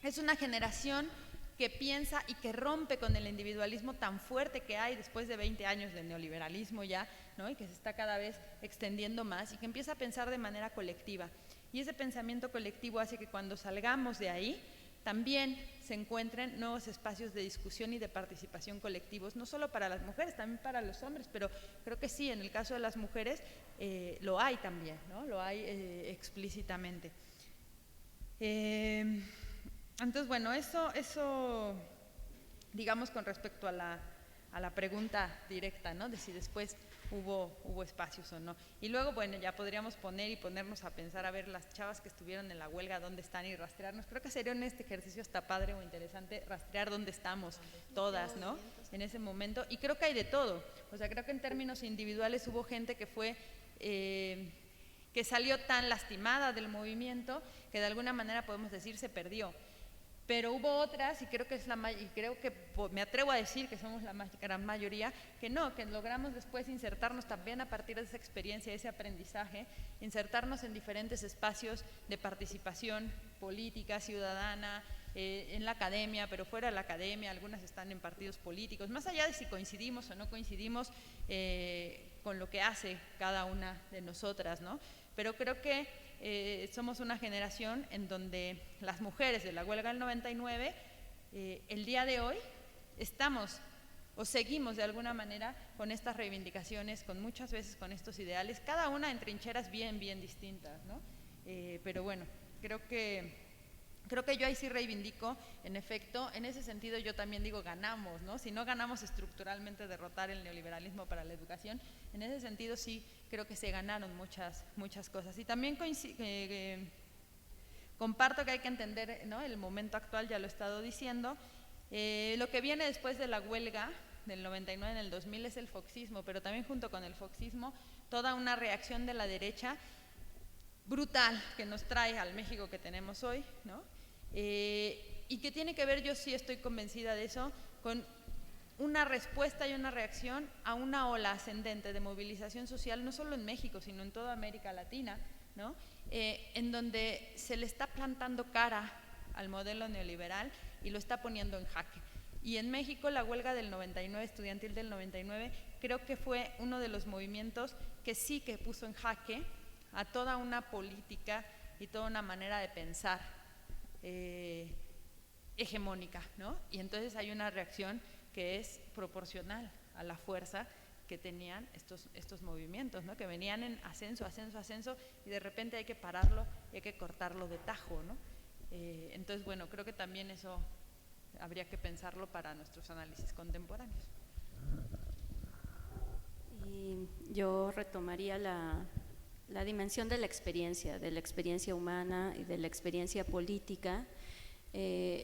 es una generación que piensa y que rompe con el individualismo tan fuerte que hay después de 20 años de neoliberalismo ya, ¿no? Y que se está cada vez extendiendo más y que empieza a pensar de manera colectiva. Y ese pensamiento colectivo hace que cuando salgamos de ahí, también se encuentren nuevos espacios de discusión y de participación colectivos, no solo para las mujeres, también para los hombres, pero creo que sí, en el caso de las mujeres lo hay también, ¿no? Lo hay explícitamente. Entonces, bueno, eso digamos con respecto a a la pregunta directa, ¿no? De si después hubo espacios o no. Y luego, bueno, ya podríamos ponernos a pensar, a ver, las chavas que estuvieron en la huelga, dónde están y rastrearnos. Creo que sería en este ejercicio hasta padre o interesante rastrear dónde estamos todas, ¿no? En ese momento. Y creo que hay de todo. O sea, creo que en términos individuales hubo gente que fue… que salió tan lastimada del movimiento que de alguna manera podemos decir se perdió. Pero hubo otras, y creo que me atrevo a decir que somos la gran mayoría, que no, que logramos después insertarnos también a partir de esa experiencia, de ese aprendizaje, insertarnos en diferentes espacios de participación política, ciudadana, en la academia, pero fuera de la academia, algunas están en partidos políticos, más allá de si coincidimos o no coincidimos con lo que hace cada una de nosotras, ¿no? Pero creo que somos una generación en donde las mujeres de la huelga del 99, el día de hoy, estamos o seguimos de alguna manera con estas reivindicaciones, con muchas veces con estos ideales, cada una en trincheras bien distintas, ¿no? Pero bueno, creo que yo ahí sí reivindico, en efecto, en ese sentido yo también digo ganamos, ¿no? Si no ganamos estructuralmente derrotar el neoliberalismo para la educación, en ese sentido sí creo que se ganaron muchas cosas. Y también comparto que hay que entender, ¿no?, el momento actual, ya lo he estado diciendo. Lo que viene después de la huelga del 99 en el 2000 es el foxismo, pero también junto con el foxismo toda una reacción de la derecha brutal que nos trae al México que tenemos hoy, ¿no? Y que tiene que ver, yo sí estoy convencida de eso, con una respuesta y una reacción a una ola ascendente de movilización social, no solo en México, sino en toda América Latina, ¿no? En donde se le está plantando cara al modelo neoliberal y lo está poniendo en jaque. Y en México la huelga del 99, estudiantil del 99, creo que fue uno de los movimientos que sí que puso en jaque a toda una política y toda una manera de pensar hegemónica, ¿no? Y entonces hay una reacción que es proporcional a la fuerza que tenían estos movimientos, ¿no? Que venían en ascenso, y de repente hay que pararlo y hay que cortarlo de tajo, ¿no? Entonces, bueno, creo que también eso habría que pensarlo para nuestros análisis contemporáneos. Y yo retomaría la dimensión de la experiencia humana y de la experiencia política,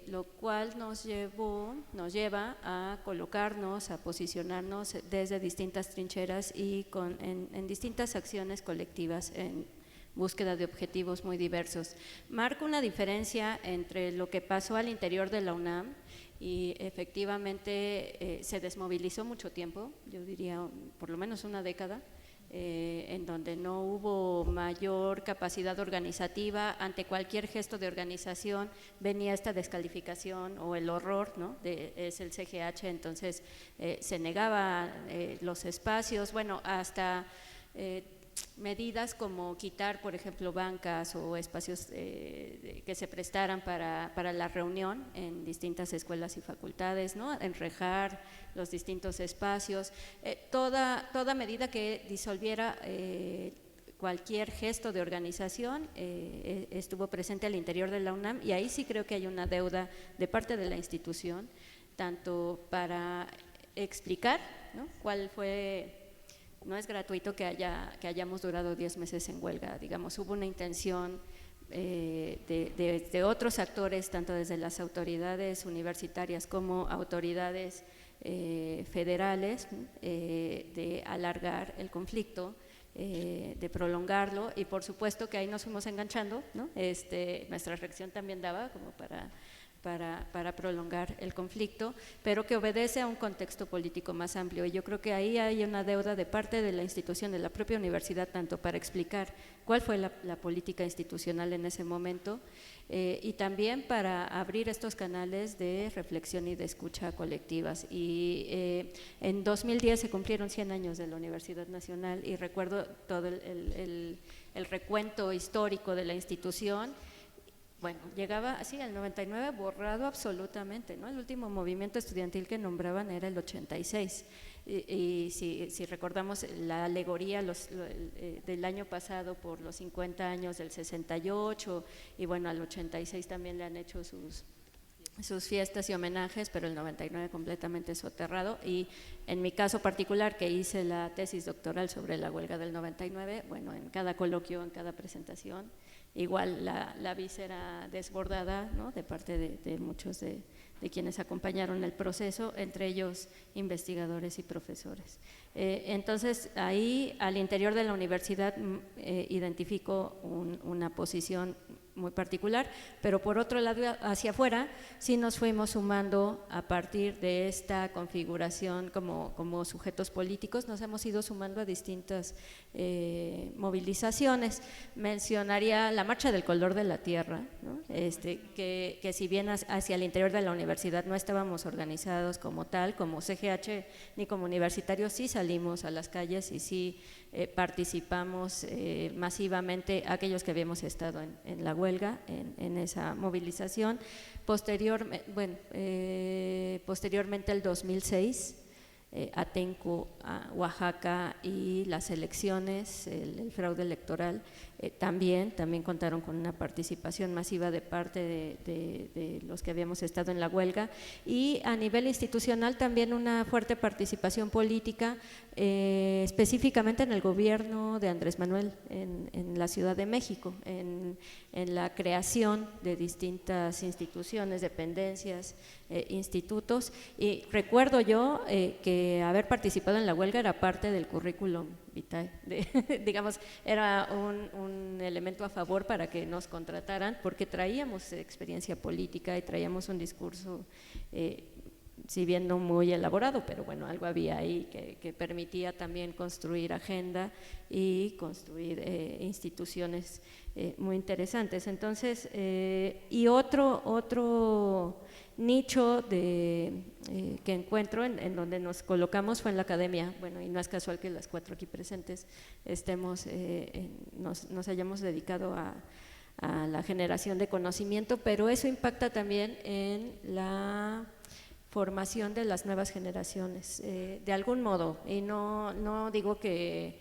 lo cual nos lleva a colocarnos, a posicionarnos desde distintas trincheras y en distintas acciones colectivas en búsqueda de objetivos muy diversos. Marca una diferencia entre lo que pasó al interior de la UNAM y efectivamente se desmovilizó mucho tiempo, yo diría por lo menos una década, en donde no hubo mayor capacidad organizativa. Ante cualquier gesto de organización venía esta descalificación o el horror, ¿no? Es el CGH, entonces se negaba los espacios, bueno, hasta medidas como quitar, por ejemplo, bancas o espacios que se prestaran para la reunión en distintas escuelas y facultades, ¿no? Enrejar los distintos espacios, toda medida que disolviera cualquier gesto de organización estuvo presente al interior de la UNAM, y ahí sí creo que hay una deuda de parte de la institución, tanto para explicar, ¿no?, cuál fue. No es gratuito que hayamos durado 10 meses en huelga, digamos, hubo una intención de otros actores, tanto desde las autoridades universitarias como autoridades federales, de alargar el conflicto, de prolongarlo, y por supuesto que ahí nos fuimos enganchando, ¿no? Nuestra reacción también daba como para prolongar el conflicto, pero que obedece a un contexto político más amplio. Y yo creo que ahí hay una deuda de parte de la institución, de la propia universidad, tanto para explicar cuál fue la política institucional en ese momento, y también para abrir estos canales de reflexión y de escucha colectivas. Y en 2010 se cumplieron 100 años de la Universidad Nacional, y recuerdo todo el recuento histórico de la institución. Bueno, llegaba así al 99 borrado absolutamente, ¿no? El último movimiento estudiantil que nombraban era el 86, y si recordamos la alegoría del año pasado por los 50 años del 68, y bueno, al 86 también le han hecho sus sus fiestas y homenajes, pero el 99 completamente soterrado. Y en mi caso particular, que hice la tesis doctoral sobre la huelga del 99, bueno, en cada coloquio, en cada presentación, igual la víscera desbordada, ¿no?, de parte de muchos de quienes acompañaron el proceso, entre ellos investigadores y profesores. Entonces, ahí al interior de la universidad identifico una posición muy particular, pero por otro lado, hacia afuera, sí nos fuimos sumando a partir de esta configuración como sujetos políticos, nos hemos ido sumando a distintas movilizaciones. Mencionaría la Marcha del Color de la Tierra, ¿no?, que si bien hacia el interior de la universidad no estábamos organizados como tal, como CGH ni como universitarios, sí salimos a las calles y sí participamos masivamente aquellos que habíamos estado en la huelga, en esa movilización. Posteriormente el 2006, Atenco, Oaxaca y las elecciones, el fraude electoral, también contaron con una participación masiva de parte de los que habíamos estado en la huelga, y a nivel institucional también una fuerte participación política, específicamente en el gobierno de Andrés Manuel en la Ciudad de México, en la creación de distintas instituciones, dependencias, institutos. Y recuerdo yo que haber participado en la huelga era parte del currículum vitae, digamos, era un elemento a favor para que nos contrataran, porque traíamos experiencia política y traíamos un discurso, si bien no muy elaborado, pero bueno, algo había ahí que permitía también construir agenda y construir instituciones muy interesantes. Entonces, y otro nicho que encuentro en donde nos colocamos fue en la academia. Bueno, y no es casual que las 4 aquí presentes nos hayamos dedicado a la generación de conocimiento, pero eso impacta también en la formación de las nuevas generaciones, de algún modo, y no digo que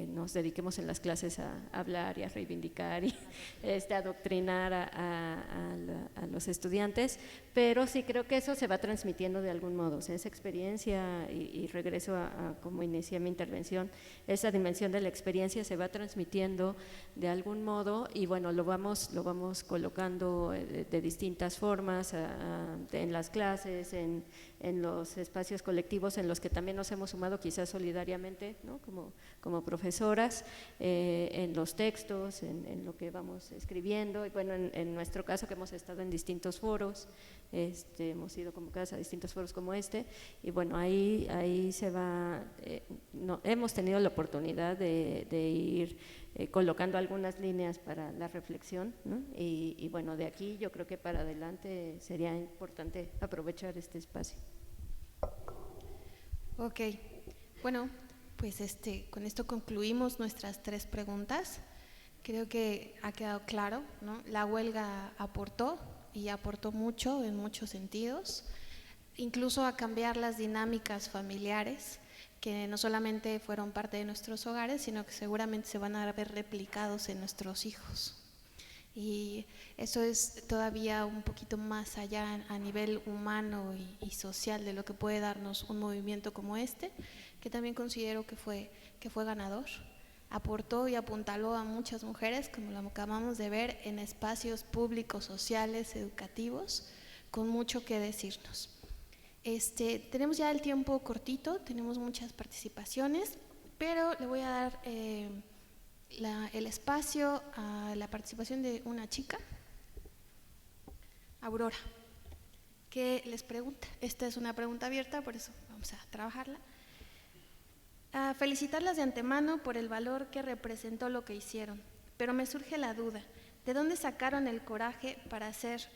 nos dediquemos en las clases a hablar y a reivindicar y a adoctrinar a los estudiantes, pero sí creo que eso se va transmitiendo de algún modo. O sea, esa experiencia, y regreso a cómo inicié mi intervención, esa dimensión de la experiencia se va transmitiendo de algún modo, y bueno, lo vamos colocando de distintas formas en las clases, en los espacios colectivos en los que también nos hemos sumado quizás solidariamente, ¿no?, como profesoras, en los textos, en lo que vamos escribiendo, y bueno, en nuestro caso que hemos estado en distintos foros, hemos sido convocadas a distintos foros como y bueno, ahí se va, hemos tenido la oportunidad de ir colocando algunas líneas para la reflexión, ¿no? Y bueno, de aquí yo creo que para adelante sería importante aprovechar este espacio. Ok, bueno, pues con esto concluimos nuestras 3 preguntas. Creo que ha quedado claro, ¿no? La huelga aportó, y aportó mucho en muchos sentidos, incluso a cambiar las dinámicas familiares, que no solamente fueron parte de nuestros hogares, sino que seguramente se van a ver replicados en nuestros hijos. Y eso es todavía un poquito más allá a nivel humano y social de lo que puede darnos un movimiento como que también considero que fue ganador. Aportó y apuntaló a muchas mujeres, como lo acabamos de ver, en espacios públicos, sociales, educativos, con mucho que decirnos. Tenemos ya el tiempo cortito, tenemos muchas participaciones, pero le voy a dar el espacio a la participación de una chica, Aurora, que les pregunta. Esta es una pregunta abierta, por eso vamos a trabajarla. A felicitarlas de antemano por el valor que representó lo que hicieron, pero me surge la duda, ¿de dónde sacaron el coraje para hacer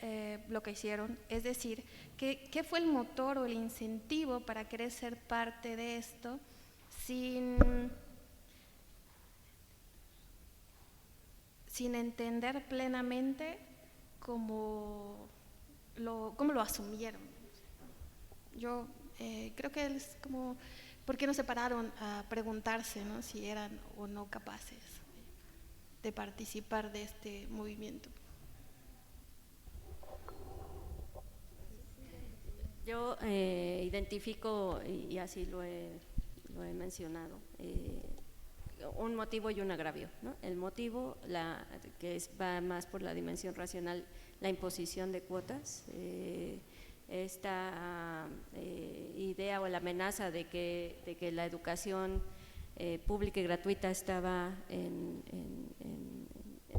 lo que hicieron? Es decir, ¿qué fue el motor o el incentivo para querer ser parte de esto sin entender plenamente cómo lo asumieron? Yo creo que es como, ¿por qué no se pararon a preguntarse, ¿no?, si eran o no capaces de participar de este movimiento? identifico, y así lo he mencionado, un motivo y un agravio, ¿no? El motivo, va más por la dimensión racional, la imposición de cuotas, esta idea o la amenaza de que la educación pública y gratuita estaba en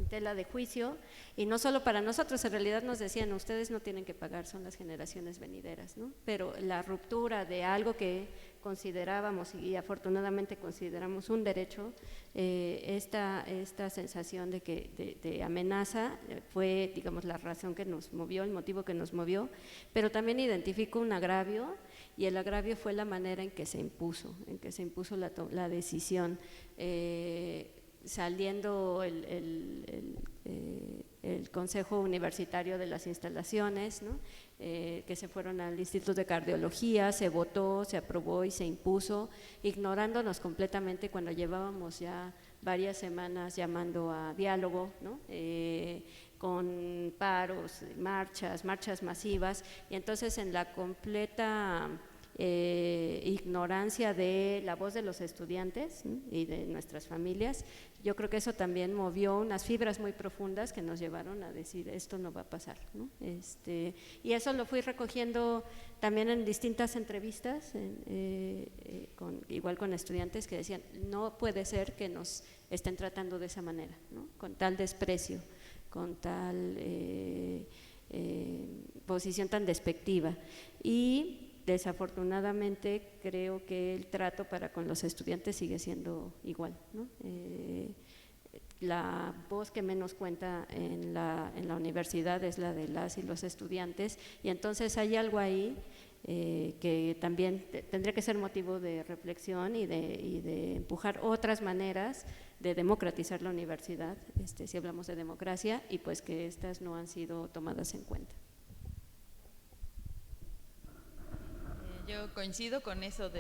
tela de juicio, y no solo para nosotros, en realidad nos decían, ustedes no tienen que pagar, son las generaciones venideras, ¿no? Pero la ruptura de algo que considerábamos y afortunadamente consideramos un derecho, esta sensación de amenaza fue, digamos, la razón que nos movió, el motivo que nos movió, pero también identifico un agravio, y el agravio fue la manera en que se impuso la decisión, saliendo el Consejo Universitario de las instalaciones, ¿no? Que se fueron al Instituto de Cardiología, se votó, se aprobó y se impuso, ignorándonos completamente cuando llevábamos ya varias semanas llamando a diálogo, ¿no? Con paros, marchas masivas, y entonces en la completa ignorancia de la voz de los estudiantes, ¿sí?, y de nuestras familias, yo creo que eso también movió unas fibras muy profundas que nos llevaron a decir esto no va a pasar, ¿no? Y eso lo fui recogiendo también en distintas entrevistas, igual con estudiantes que decían, no puede ser que nos estén tratando de esa manera, ¿no? Con tal desprecio, con tal posición tan despectiva. Y desafortunadamente creo que el trato para con los estudiantes sigue siendo igual, ¿no? La voz que menos cuenta en la universidad es la de las y los estudiantes, y entonces hay algo ahí que también tendría que ser motivo de reflexión y de empujar otras maneras de democratizar la universidad, si hablamos de democracia, y pues que estas no han sido tomadas en cuenta. Yo coincido con eso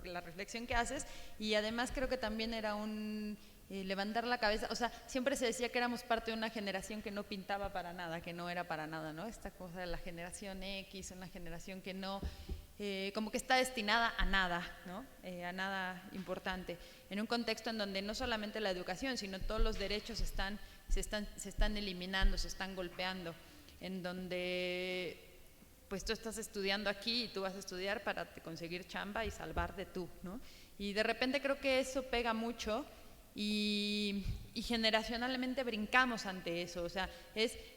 la reflexión que haces, y además creo que también era un levantar la cabeza, o sea, siempre se decía que éramos parte de una generación que no pintaba para nada, que no era para nada, ¿no? Esta cosa de la generación X, una generación que no, como que está destinada a nada, ¿no? A nada importante, en un contexto en donde no solamente la educación, sino todos los derechos se están eliminando, se están golpeando, en donde pues tú estás estudiando aquí y tú vas a estudiar para conseguir chamba y salvarte tú, ¿no? Y de repente creo que eso pega mucho, y generacionalmente brincamos ante eso, o sea,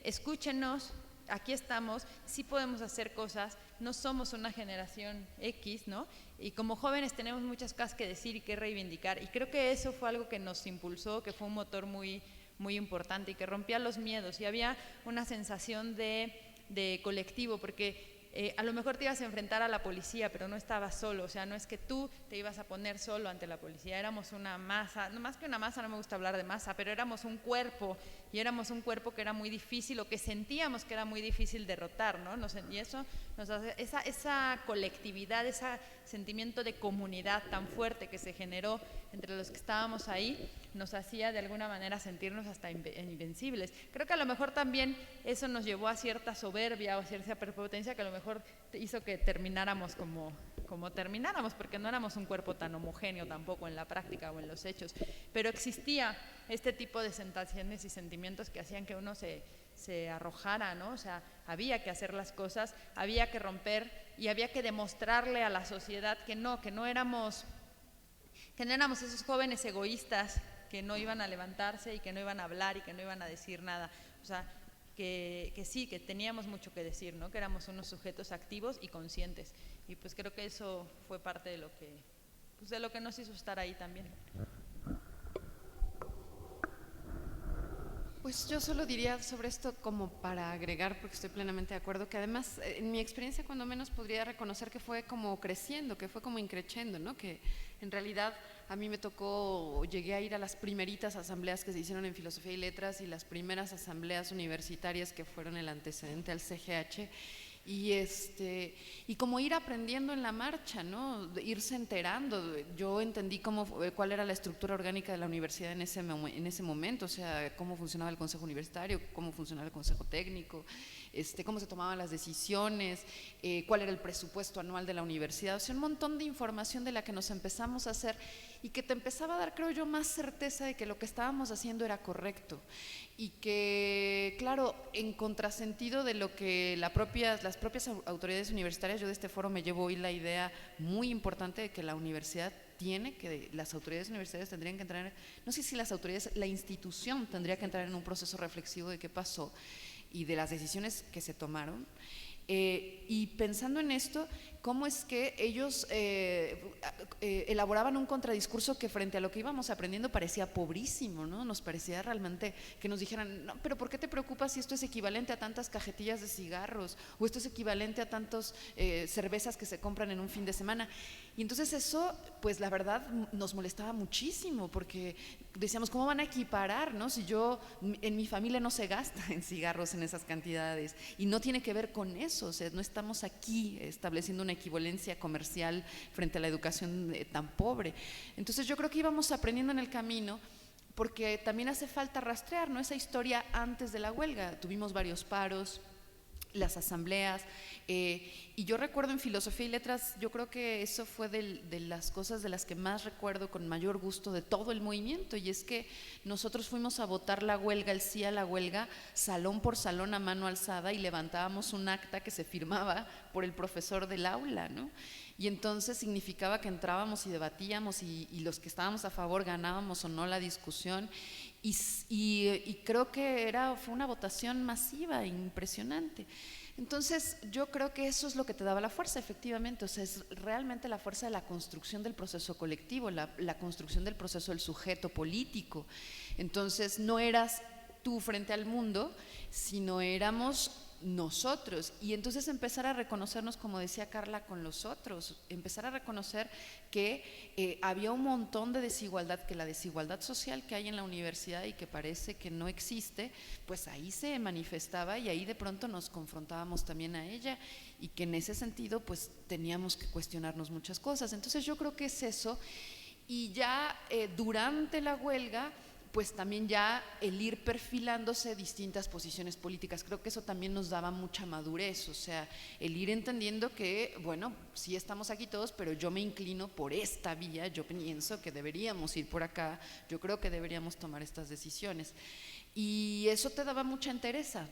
escúchenos, aquí estamos, sí podemos hacer cosas, no somos una generación X, ¿no? Y como jóvenes tenemos muchas cosas que decir y que reivindicar, y creo que eso fue algo que nos impulsó, que fue un motor muy, muy importante y que rompía los miedos, y había una sensación de colectivo, porque a lo mejor te ibas a enfrentar a la policía, pero no estabas solo, o sea, no es que tú te ibas a poner solo ante la policía, éramos una masa, no más que una masa, no me gusta hablar de masa, pero éramos un cuerpo, y éramos un cuerpo que era muy difícil, o que sentíamos que era muy difícil derrotar, ¿no? Y eso nos hace, esa colectividad, ese sentimiento de comunidad tan fuerte que se generó entre los que estábamos ahí, nos hacía de alguna manera sentirnos hasta invencibles. Creo que a lo mejor también eso nos llevó a cierta soberbia o cierta prepotencia que a lo mejor hizo que termináramos como termináramos, porque no éramos un cuerpo tan homogéneo tampoco en la práctica o en los hechos, pero existía este tipo de sensaciones y sentimientos que hacían que uno se arrojara, ¿no? O sea, había que hacer las cosas, había que romper y había que demostrarle a la sociedad que no éramos esos jóvenes egoístas que no iban a levantarse y que no iban a hablar y que no iban a decir nada. O sea, que sí, que teníamos mucho que decir, ¿no? Que éramos unos sujetos activos y conscientes. Y pues creo que eso fue parte de lo que nos hizo estar ahí también. Pues yo solo diría sobre esto como para agregar, porque estoy plenamente de acuerdo, que además en mi experiencia cuando menos podría reconocer que fue como creciendo, que fue como increciendo, ¿no? Que en realidad a mí me tocó, llegué a ir a las primeritas asambleas que se hicieron en Filosofía y Letras y las primeras asambleas universitarias que fueron el antecedente al CGH, y como ir aprendiendo en la marcha, ¿no? Irse enterando. Yo entendí cuál era la estructura orgánica de la universidad en ese momento, o sea, cómo funcionaba el consejo universitario, cómo funcionaba el consejo técnico, cómo se tomaban las decisiones, cuál era el presupuesto anual de la universidad, o sea, un montón de información de la que nos empezamos a hacer y que te empezaba a dar, creo yo, más certeza de que lo que estábamos haciendo era correcto y que, claro, en contrasentido de lo que las propias autoridades universitarias, yo de este foro me llevo hoy la idea muy importante de que la universidad las autoridades universitarias tendrían que entrar, no sé si las autoridades, la institución tendría que entrar en un proceso reflexivo de qué pasó y de las decisiones que se tomaron. Y pensando en esto, cómo es que ellos elaboraban un contradiscurso que frente a lo que íbamos aprendiendo parecía pobrísimo, ¿no? Nos parecía realmente que nos dijeran, no, pero ¿por qué te preocupas si esto es equivalente a tantas cajetillas de cigarros o esto es equivalente a tantas cervezas que se compran en un fin de semana? Y entonces eso, pues la verdad nos molestaba muchísimo porque decíamos, ¿cómo van a equiparar, no? Si en mi familia no se gasta en cigarros en esas cantidades y no tiene que ver con eso, o sea, no estamos aquí estableciendo una equivalencia comercial frente a la educación tan pobre. Entonces yo creo que íbamos aprendiendo en el camino porque también hace falta rastrear, ¿no? Esa historia antes de la huelga. Tuvimos varios paros, las asambleas, y yo recuerdo en filosofía y letras, yo creo que eso fue de las cosas de las que más recuerdo con mayor gusto de todo el movimiento, y es que nosotros fuimos a votar la huelga, el sí a la huelga, salón por salón a mano alzada, y levantábamos un acta que se firmaba por el profesor del aula, ¿no? Y entonces significaba que entrábamos y debatíamos y los que estábamos a favor ganábamos o no la discusión. Y creo que fue una votación masiva, impresionante. Entonces yo creo que eso es lo que te daba la fuerza, efectivamente, o sea, es realmente la fuerza de la construcción del proceso colectivo, la construcción del proceso del sujeto político. Entonces no eras tú frente al mundo, sino éramos nosotros, y entonces empezar a reconocernos, como decía Carla, con los otros, empezar a reconocer que había un montón de desigualdad, que la desigualdad social que hay en la universidad y que parece que no existe, pues ahí se manifestaba y ahí de pronto nos confrontábamos también a ella, y que en ese sentido pues teníamos que cuestionarnos muchas cosas. Entonces yo creo que es eso, y ya durante la huelga pues también ya el ir perfilándose distintas posiciones políticas, creo que eso también nos daba mucha madurez, o sea, el ir entendiendo que, bueno, sí estamos aquí todos, pero yo me inclino por esta vía, yo pienso que deberíamos ir por acá, yo creo que deberíamos tomar estas decisiones. Y eso te daba mucha entereza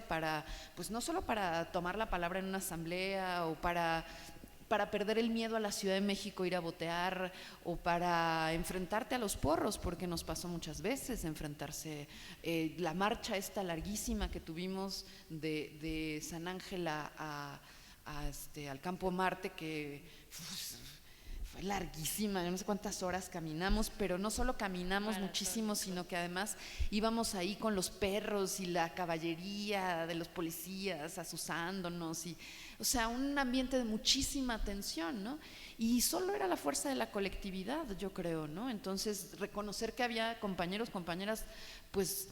para, pues no solo para tomar la palabra en una asamblea o para perder el miedo a la Ciudad de México, ir a votar, o para enfrentarte a los porros, porque nos pasó muchas veces enfrentarse, la marcha esta larguísima que tuvimos de San Ángel al Campo Marte, que fue larguísima, no sé cuántas horas caminamos, pero no solo caminamos muchísimo, sino que además íbamos ahí con los perros y la caballería de los policías azuzándonos, o sea, un ambiente de muchísima tensión, ¿no? Y solo era la fuerza de la colectividad, yo creo, ¿no? Entonces, reconocer que había compañeros, compañeras, pues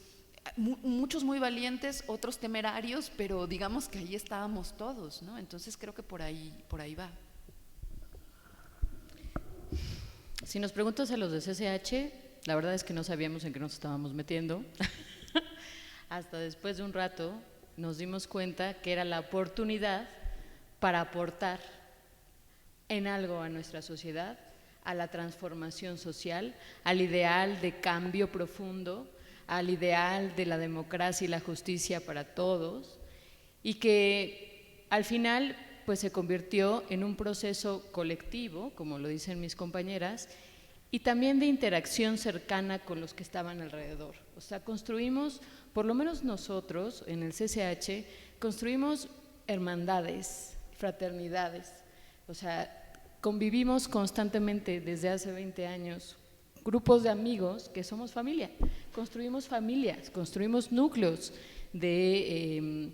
muchos muy valientes, otros temerarios, pero digamos que ahí estábamos todos, ¿no? Entonces creo que por ahí va. Si nos preguntas a los de CCH, la verdad es que no sabíamos en qué nos estábamos metiendo. Hasta después de un rato nos dimos cuenta que era la oportunidad para aportar en algo a nuestra sociedad, a la transformación social, al ideal de cambio profundo, al ideal de la democracia y la justicia para todos, y que al final pues se convirtió en un proceso colectivo, como lo dicen mis compañeras, y también de interacción cercana con los que estaban alrededor. O sea, construimos, por lo menos nosotros en el CCH, construimos hermandades, fraternidades, o sea, convivimos constantemente desde hace 20 años, grupos de amigos que somos familia, construimos familias, construimos núcleos de,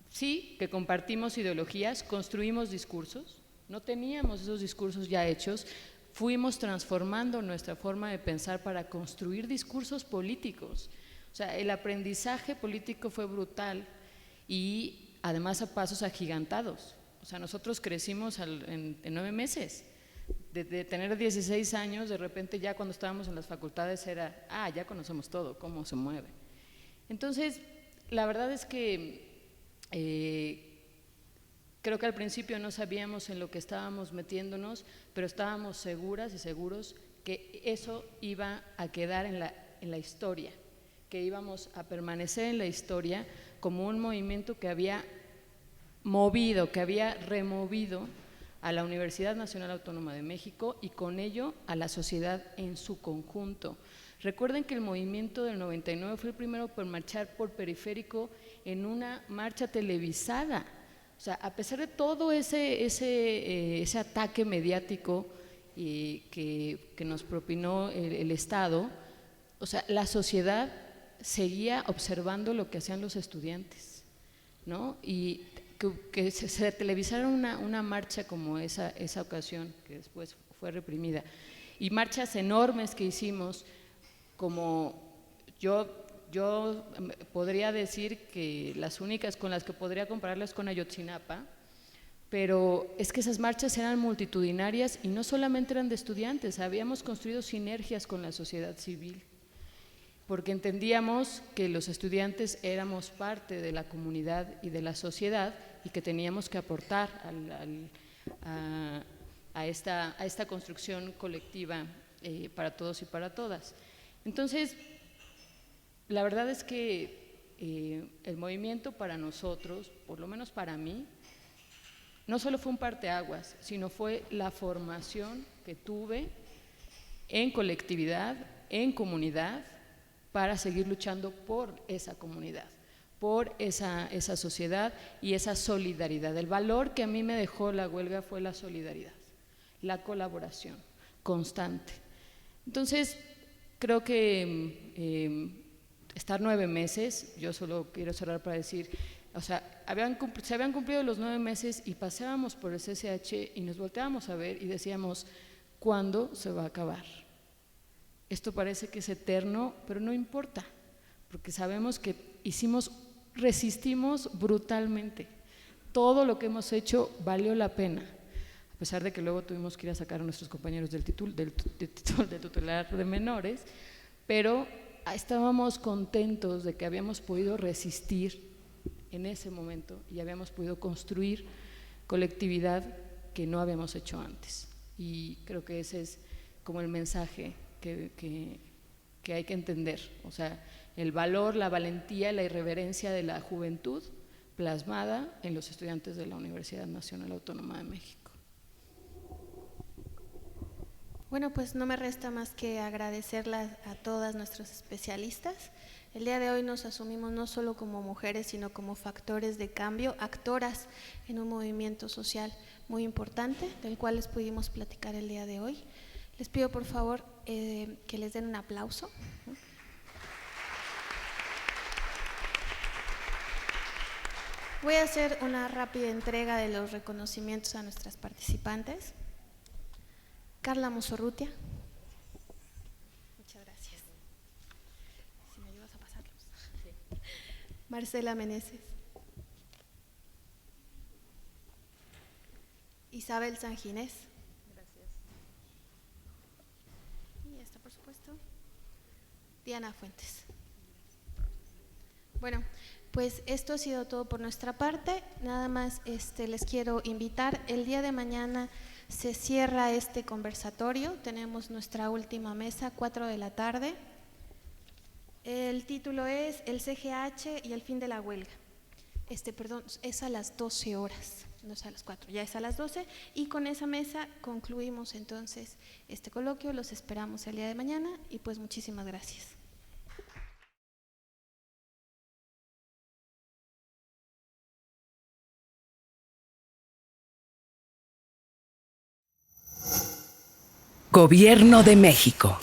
sí, que compartimos ideologías, construimos discursos, no teníamos esos discursos ya hechos, fuimos transformando nuestra forma de pensar para construir discursos políticos, o sea, el aprendizaje político fue brutal y además a pasos agigantados. O sea, nosotros crecimos en 9 meses. De tener 16 años, de repente ya cuando estábamos en las facultades era, ya conocemos todo, cómo se mueve. Entonces, la verdad es que creo que al principio no sabíamos en lo que estábamos metiéndonos, pero estábamos seguras y seguros que eso iba a quedar en la historia, que íbamos a permanecer en la historia como un movimiento que había movido, que había removido a la Universidad Nacional Autónoma de México y con ello a la sociedad en su conjunto. Recuerden que el movimiento del 99 fue el primero por marchar por Periférico en una marcha televisada. O sea, a pesar de todo ese ataque mediático que nos propinó el Estado, o sea, la sociedad seguía observando lo que hacían los estudiantes, ¿no? Y que se televisara una marcha como esa ocasión, que después fue reprimida, y marchas enormes que hicimos, como yo podría decir que las únicas con las que podría compararlas con Ayotzinapa, pero es que esas marchas eran multitudinarias y no solamente eran de estudiantes, habíamos construido sinergias con la sociedad civil, porque entendíamos que los estudiantes éramos parte de la comunidad y de la sociedad y que teníamos que aportar a esta construcción colectiva para todos y para todas. Entonces, la verdad es que el movimiento para nosotros, por lo menos para mí, no solo fue un parteaguas, sino fue la formación que tuve en colectividad, en comunidad, para seguir luchando por esa comunidad, por esa sociedad y esa solidaridad. El valor que a mí me dejó la huelga fue la solidaridad, la colaboración constante. Entonces, creo que estar 9 meses, yo solo quiero cerrar para decir, o sea, se habían cumplido los 9 meses y pasábamos por el CCH y nos volteábamos a ver y decíamos, ¿cuándo se va a acabar? Esto parece que es eterno, pero no importa, porque sabemos que resistimos brutalmente. Todo lo que hemos hecho valió la pena, a pesar de que luego tuvimos que ir a sacar a nuestros compañeros del tutelar de menores, pero estábamos contentos de que habíamos podido resistir en ese momento y habíamos podido construir colectividad que no habíamos hecho antes. Y creo que ese es como el mensaje que hay que entender, o sea, el valor, la valentía, la irreverencia de la juventud plasmada en los estudiantes de la Universidad Nacional Autónoma de México. Bueno, pues no me resta más que agradecerlas a todas nuestras especialistas. El día de hoy nos asumimos no solo como mujeres, sino como factores de cambio, actoras en un movimiento social muy importante, del cual les pudimos platicar el día de hoy. Les pido por favor que les den un aplauso. Voy a hacer una rápida entrega de los reconocimientos a nuestras participantes. Carla Mozorrutia. Muchas gracias. Si me ayudas a pasarlos. Sí. Marcela Meneses. Isabel Sanginés. Gracias. Y esta, por supuesto, Diana Fuentes. Bueno, pues esto ha sido todo por nuestra parte. Nada más les quiero invitar. El día de mañana se cierra este conversatorio. Tenemos nuestra última mesa, 4 de la tarde. El título es El CGH y el fin de la huelga. Perdón, es a las 12 horas, no es a las 4, ya es a las 12. Y con esa mesa concluimos entonces este coloquio. Los esperamos el día de mañana y pues muchísimas gracias. Gobierno de México.